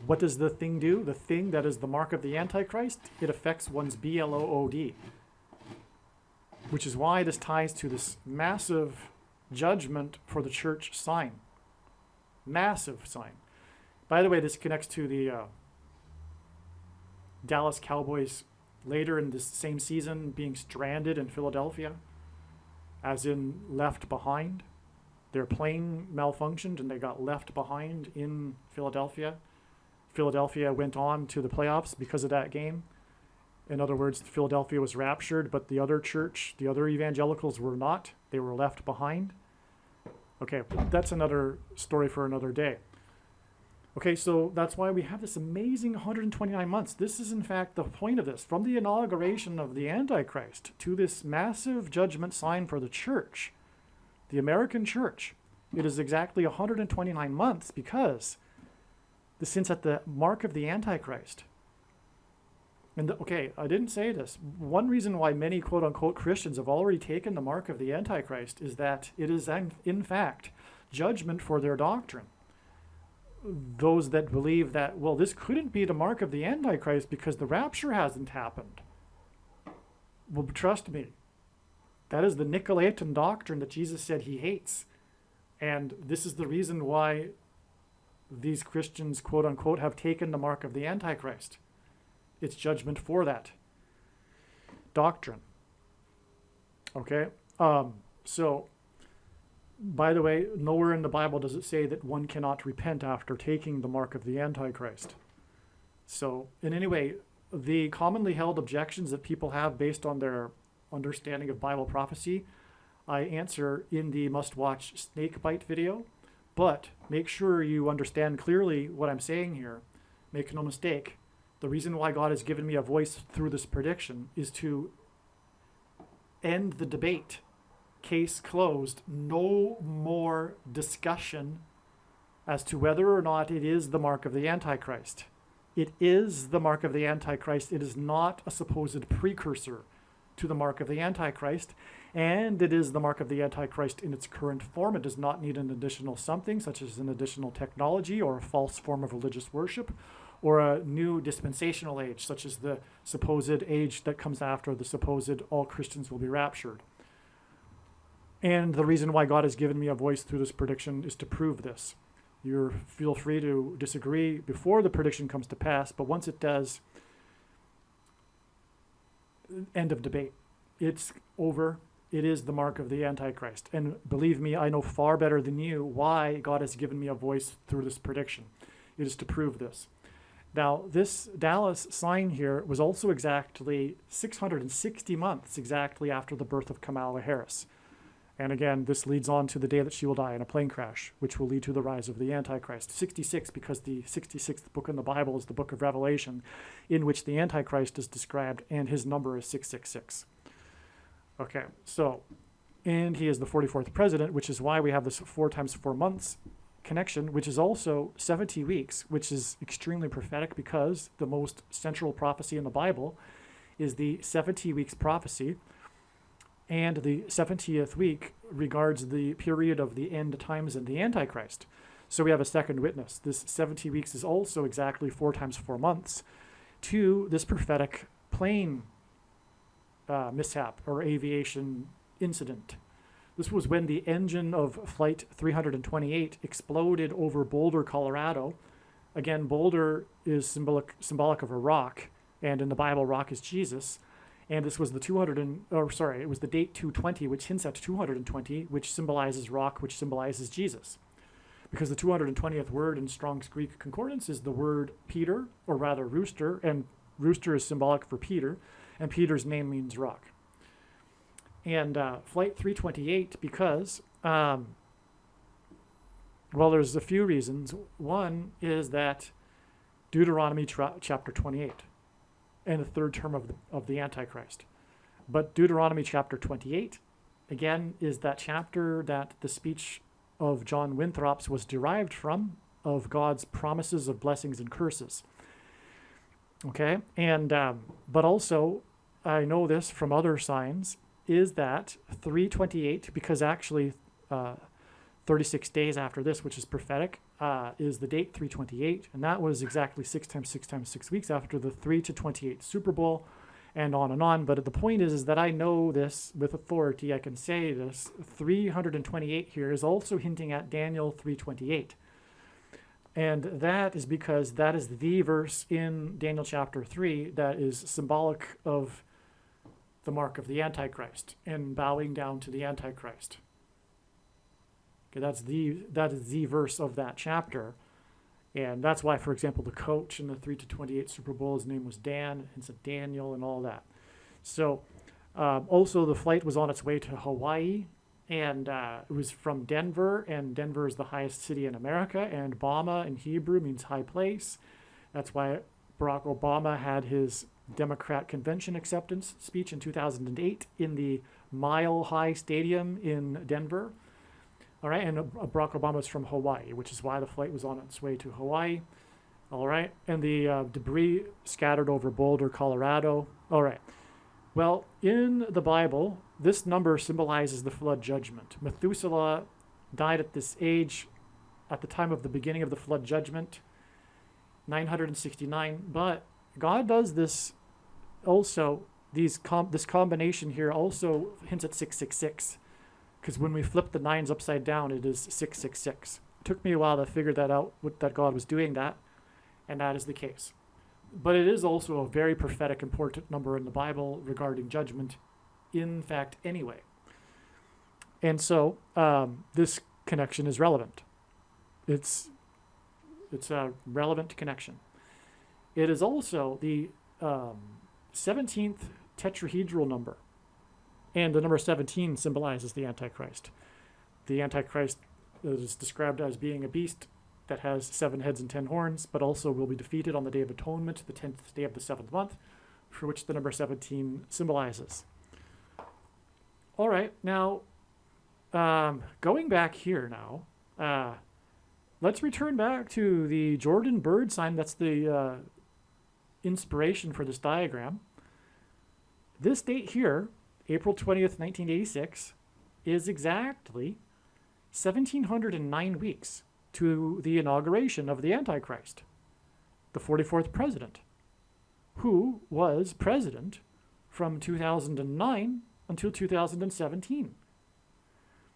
What does the thing do? The thing that is the mark of the Antichrist, it affects one's blood, which is why this ties to this massive judgment for the church sign. Massive sign. By the way, this connects to the Dallas Cowboys later in this same season being stranded in Philadelphia, as in left behind. Their plane malfunctioned and they got left behind in Philadelphia. Philadelphia went on to the playoffs because of that game. In other words, Philadelphia was raptured, but the other church, the other evangelicals were not. They were left behind. Okay, that's another story for another day. Okay, so that's why we have this amazing 129 months. This is, in fact, the point of this. From the inauguration of the Antichrist to this massive judgment sign for the church, the American church, it is exactly 129 months because since at the mark of the Antichrist. And okay, I didn't say this. One reason why many quote-unquote Christians have already taken the mark of the Antichrist is that it is, in fact, judgment for their doctrine. Those that believe that, well, this couldn't be the mark of the Antichrist because the rapture hasn't happened. Well, trust me, that is the Nicolaitan doctrine that Jesus said he hates. And this is the reason why these Christians, quote unquote, have taken the mark of the Antichrist. It's judgment for that doctrine. Okay? So, by the way, nowhere in the Bible does it say that one cannot repent after taking the mark of the Antichrist. So, in any way, the commonly held objections that people have based on their understanding of Bible prophecy, I answer in the must-watch Snakebite video. But make sure you understand clearly what I'm saying here. Make no mistake. The reason why God has given me a voice through this prediction is to end the debate. Case closed. No more discussion as to whether or not it is the mark of the Antichrist. It is the mark of the Antichrist. It is not a supposed precursor to the mark of the Antichrist, and it is the mark of the Antichrist in its current form. It does not need an additional something, such as an additional technology or a false form of religious worship, or a new dispensational age, such as the supposed age that comes after the supposed all Christians will be raptured. And the reason why God has given me a voice through this prediction is to prove this. You feel free to disagree before the prediction comes to pass, but once it does, end of debate. It's over. It is the mark of the Antichrist. And believe me, I know far better than you why God has given me a voice through this prediction. It is to prove this. Now, this Dallas sign here was also exactly 660 months exactly after the birth of Kamala Harris. And again, this leads on to the day that she will die in a plane crash, which will lead to the rise of the Antichrist. 66, because the 66th book in the Bible is the book of Revelation, in which the Antichrist is described, and his number is 666. Okay, so, and he is the 44th president, which is why we have this 4 times 4 months connection, which is also 70 weeks, which is extremely prophetic because the most central prophecy in the Bible is the 70 weeks prophecy. And the 70th week regards the period of the end times and the Antichrist. So we have a second witness. This 70 weeks is also exactly 4 times 4 months to this prophetic plane mishap or aviation incident. This was when the engine of Flight 328 exploded over Boulder, Colorado. Again, Boulder is symbolic of a rock, and in the Bible, rock is Jesus. And this was the it was the date 220, which hints at 220, which symbolizes rock, which symbolizes Jesus. because the 220th word in Strong's Greek Concordance is the word Peter, or rather rooster, and rooster is symbolic for Peter, and Peter's name means rock. And Flight 328, because, well, there's a few reasons. One is that Deuteronomy chapter 28, and the third term of the Antichrist. But Deuteronomy chapter 28, again, is that chapter that the speech of John Winthrop's was derived from, of God's promises of blessings and curses. Okay, and but also, I know this from other signs, is that 328, because actually 36 days after this, which is prophetic, is the date 328, and that was exactly 6 times 6 times 6 weeks after the 3 to 28 Super Bowl, and on and on. But the point is that I know this with authority. I can say this. 328 here is also hinting at Daniel 3:28. And that is because that is the verse in Daniel chapter 3 that is symbolic of the mark of the Antichrist and bowing down to the Antichrist. Okay, that is the verse of that chapter. And that's why, for example, the coach in the 3 to 28 Super Bowl, his name was Dan, and so Daniel and all that. So also the flight was on its way to Hawaii, and it was from Denver, and Denver is the highest city in America, and Bama in Hebrew means high place. That's why Barack Obama had his Democrat convention acceptance speech in 2008 in the Mile High Stadium in Denver. All right, and Barack Obama is from Hawaii, which is why the flight was on its way to Hawaii. All right, and the debris scattered over Boulder, Colorado. All right, well, in the Bible, this number symbolizes the flood judgment. Methuselah died at this age at the time of the beginning of the flood judgment, 969. But God does this also, this combination here also hints at 666. Because when we flip the nines upside down, it is 666. It took me a while to figure that out, that God was doing that, and that is the case. But it is also a very prophetic, important number in the Bible regarding judgment, in fact, anyway. And so this connection is relevant. It's a relevant connection. It is also the 17th tetrahedral number. And the number 17 symbolizes the Antichrist. The Antichrist is described as being a beast that has 7 heads and 10 horns, but also will be defeated on the Day of Atonement, the 10th day of the 7th month, for which the number 17 symbolizes. All right, now, going back here now, let's return back to the Jordan bird sign. That's the inspiration for this diagram. This date here, April 20th, 1986, is exactly 1,709 weeks to the inauguration of the Antichrist, the 44th president, who was president from 2009 until 2017.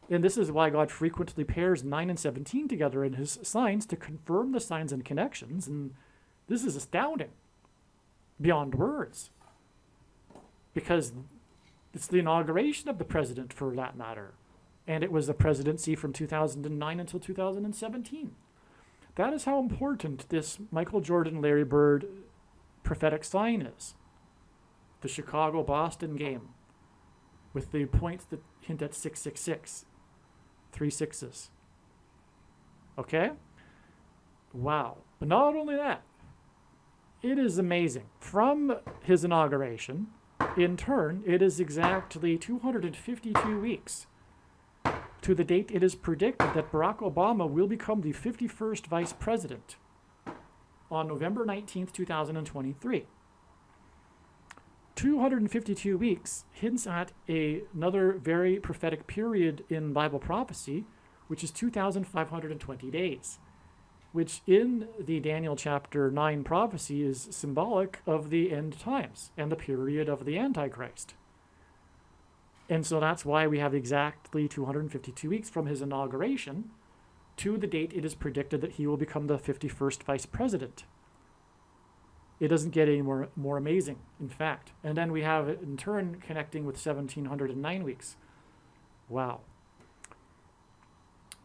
And this is why God frequently pairs 9 and 17 together in his signs to confirm the signs and connections. And this is astounding, beyond words, because it's the inauguration of the president, for that matter. And it was the presidency from 2009 until 2017. That is how important this Michael Jordan, Larry Bird prophetic sign is. The Chicago-Boston game, with the points that hint at 666. 3 6s. Okay? Wow. But not only that, it is amazing. From his inauguration, in turn, it is exactly 252 weeks to the date it is predicted that Barack Obama will become the 51st vice president on November 19th, 2023. 252 weeks hints at another very prophetic period in Bible prophecy, which is 2,520 days, which in the Daniel chapter 9 prophecy is symbolic of the end times and the period of the Antichrist. And so that's why we have exactly 252 weeks from his inauguration to the date it is predicted that he will become the 51st vice president. It doesn't get any more amazing, in fact. And then we have it in turn connecting with 1,709 weeks. Wow.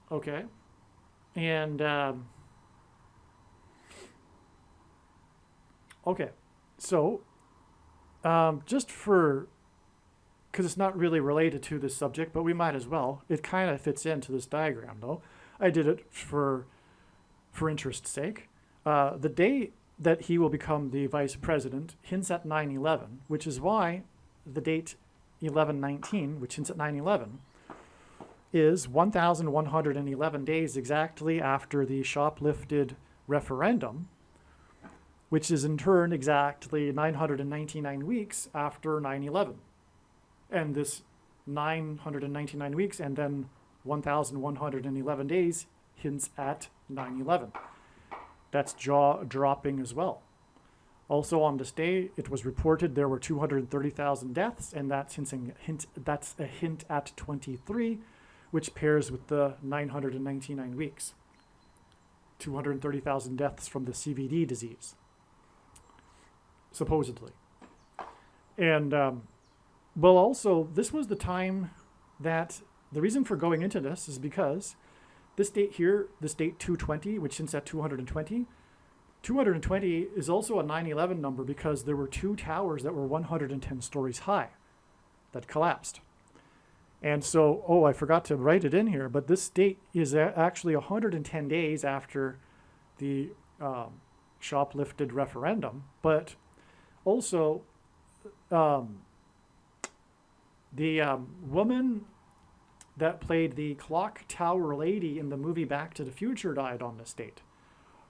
Okay. And, okay, so just for, because it's not really related to this subject, but we might as well. It kind of fits into this diagram, though. I did it for interest's sake. The date that he will become the vice president hints at 9/11, which is why the date 11/19, which hints at 9/11, is 1,111 days exactly after the shoplifted referendum, which is in turn exactly 999 weeks after 9/11. And this 999 weeks and then 1,111 days hints at 9/11. That's jaw-dropping as well. Also on this day, it was reported there were 230,000 deaths, and that's a hint at 23, which pairs with the 999 weeks. 230,000 deaths from the CVD disease, supposedly. And, well, also, this was the time that, the reason for going into this is because this date here, this date 220, which hints at 220, 220 is also a 9/11 number because there were two towers that were 110 stories high that collapsed. And so, oh, I forgot to write it in here, but this date is actually 110 days after the shoplifted referendum. But also, the woman that played the clock tower lady in the movie Back to the Future died on this date.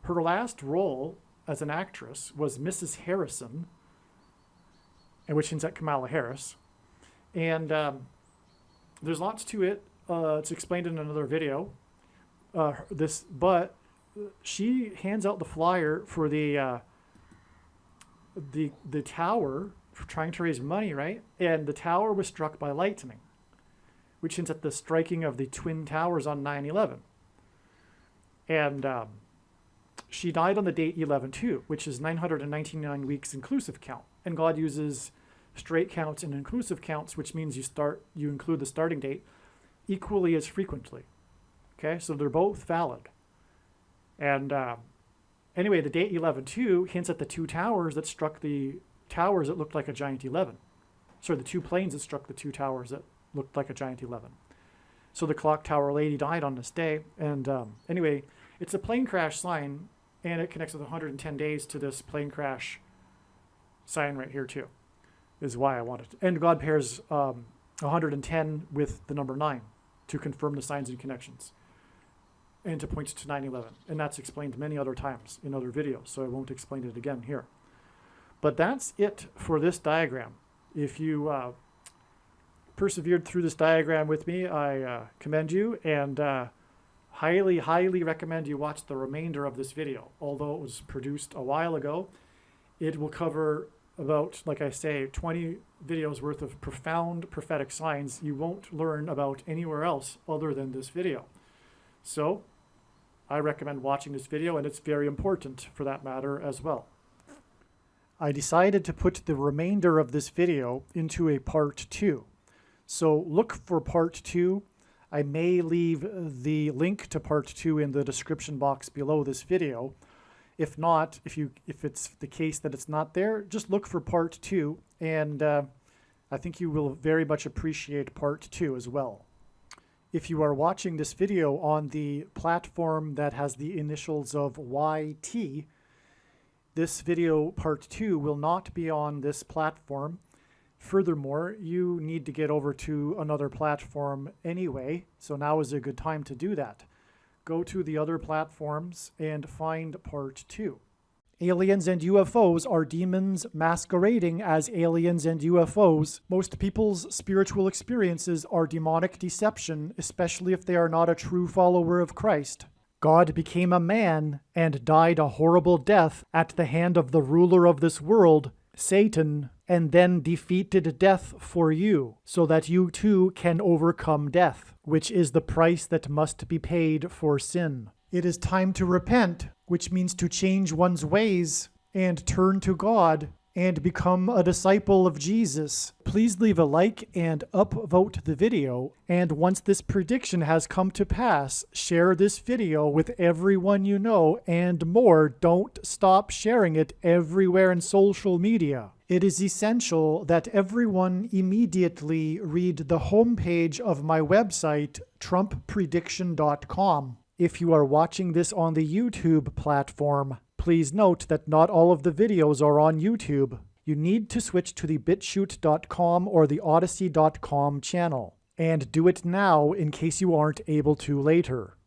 Her last role as an actress was Mrs. Harrison, which hints at Kamala Harris. And there's lots to it. It's explained in another video. But she hands out the flyer for the tower for trying to raise money, right? And the tower was struck by lightning, which hints at the striking of the Twin Towers on 9/11. And she died on the date 11/2, which is 999 weeks inclusive count. And God uses straight counts and inclusive counts, which means you include the starting date equally as frequently. Okay, so they're both valid. And anyway, the date 11/2 hints at the two towers that struck the towers that looked like a giant 11. Sorry, the two planes that struck the two towers that looked like a giant 11. So the clock tower lady died on this day. And anyway, it's a plane crash sign, and it connects with 110 days to this plane crash sign right here too, is why I wanted to. And God pairs 110 with the number 9 to confirm the signs and connections and to point to 9/11. And that's explained many other times in other videos, so I won't explain it again here. But that's it for this diagram. If you persevered through this diagram with me, I commend you, and highly, highly recommend you watch the remainder of this video. Although it was produced a while ago, it will cover about, like I say, 20 videos worth of profound prophetic signs you won't learn about anywhere else other than this video. So I recommend watching this video, and it's very important for that matter as well. I decided to put the remainder of this video into a part 2. So look for part 2. I may leave the link to part 2 in the description box below this video. If not, if it's the case that it's not there, just look for part 2, and I think you will very much appreciate part 2 as well. If you are watching this video on the platform that has the initials of YT, this video part 2 will not be on this platform. Furthermore, you need to get over to another platform anyway, so now is a good time to do that. Go to the other platforms and find part 2. Aliens and UFOs are demons masquerading as aliens and UFOs. Most people's spiritual experiences are demonic deception, especially if they are not a true follower of Christ. God became a man and died a horrible death at the hand of the ruler of this world, Satan, and then defeated death for you, so that you too can overcome death, which is the price that must be paid for sin. It is time to repent, which means to change one's ways and turn to God and become a disciple of Jesus, please leave a like and upvote the video. And once this prediction has come to pass, share this video with everyone you know, and more, don't stop sharing it everywhere in social media. It is essential that everyone immediately read the homepage of my website, TrumpPrediction.com. If you are watching this on the YouTube platform, please note that not all of the videos are on YouTube. You need to switch to the BitChute.com or the Odyssey.com channel. And do it now in case you aren't able to later.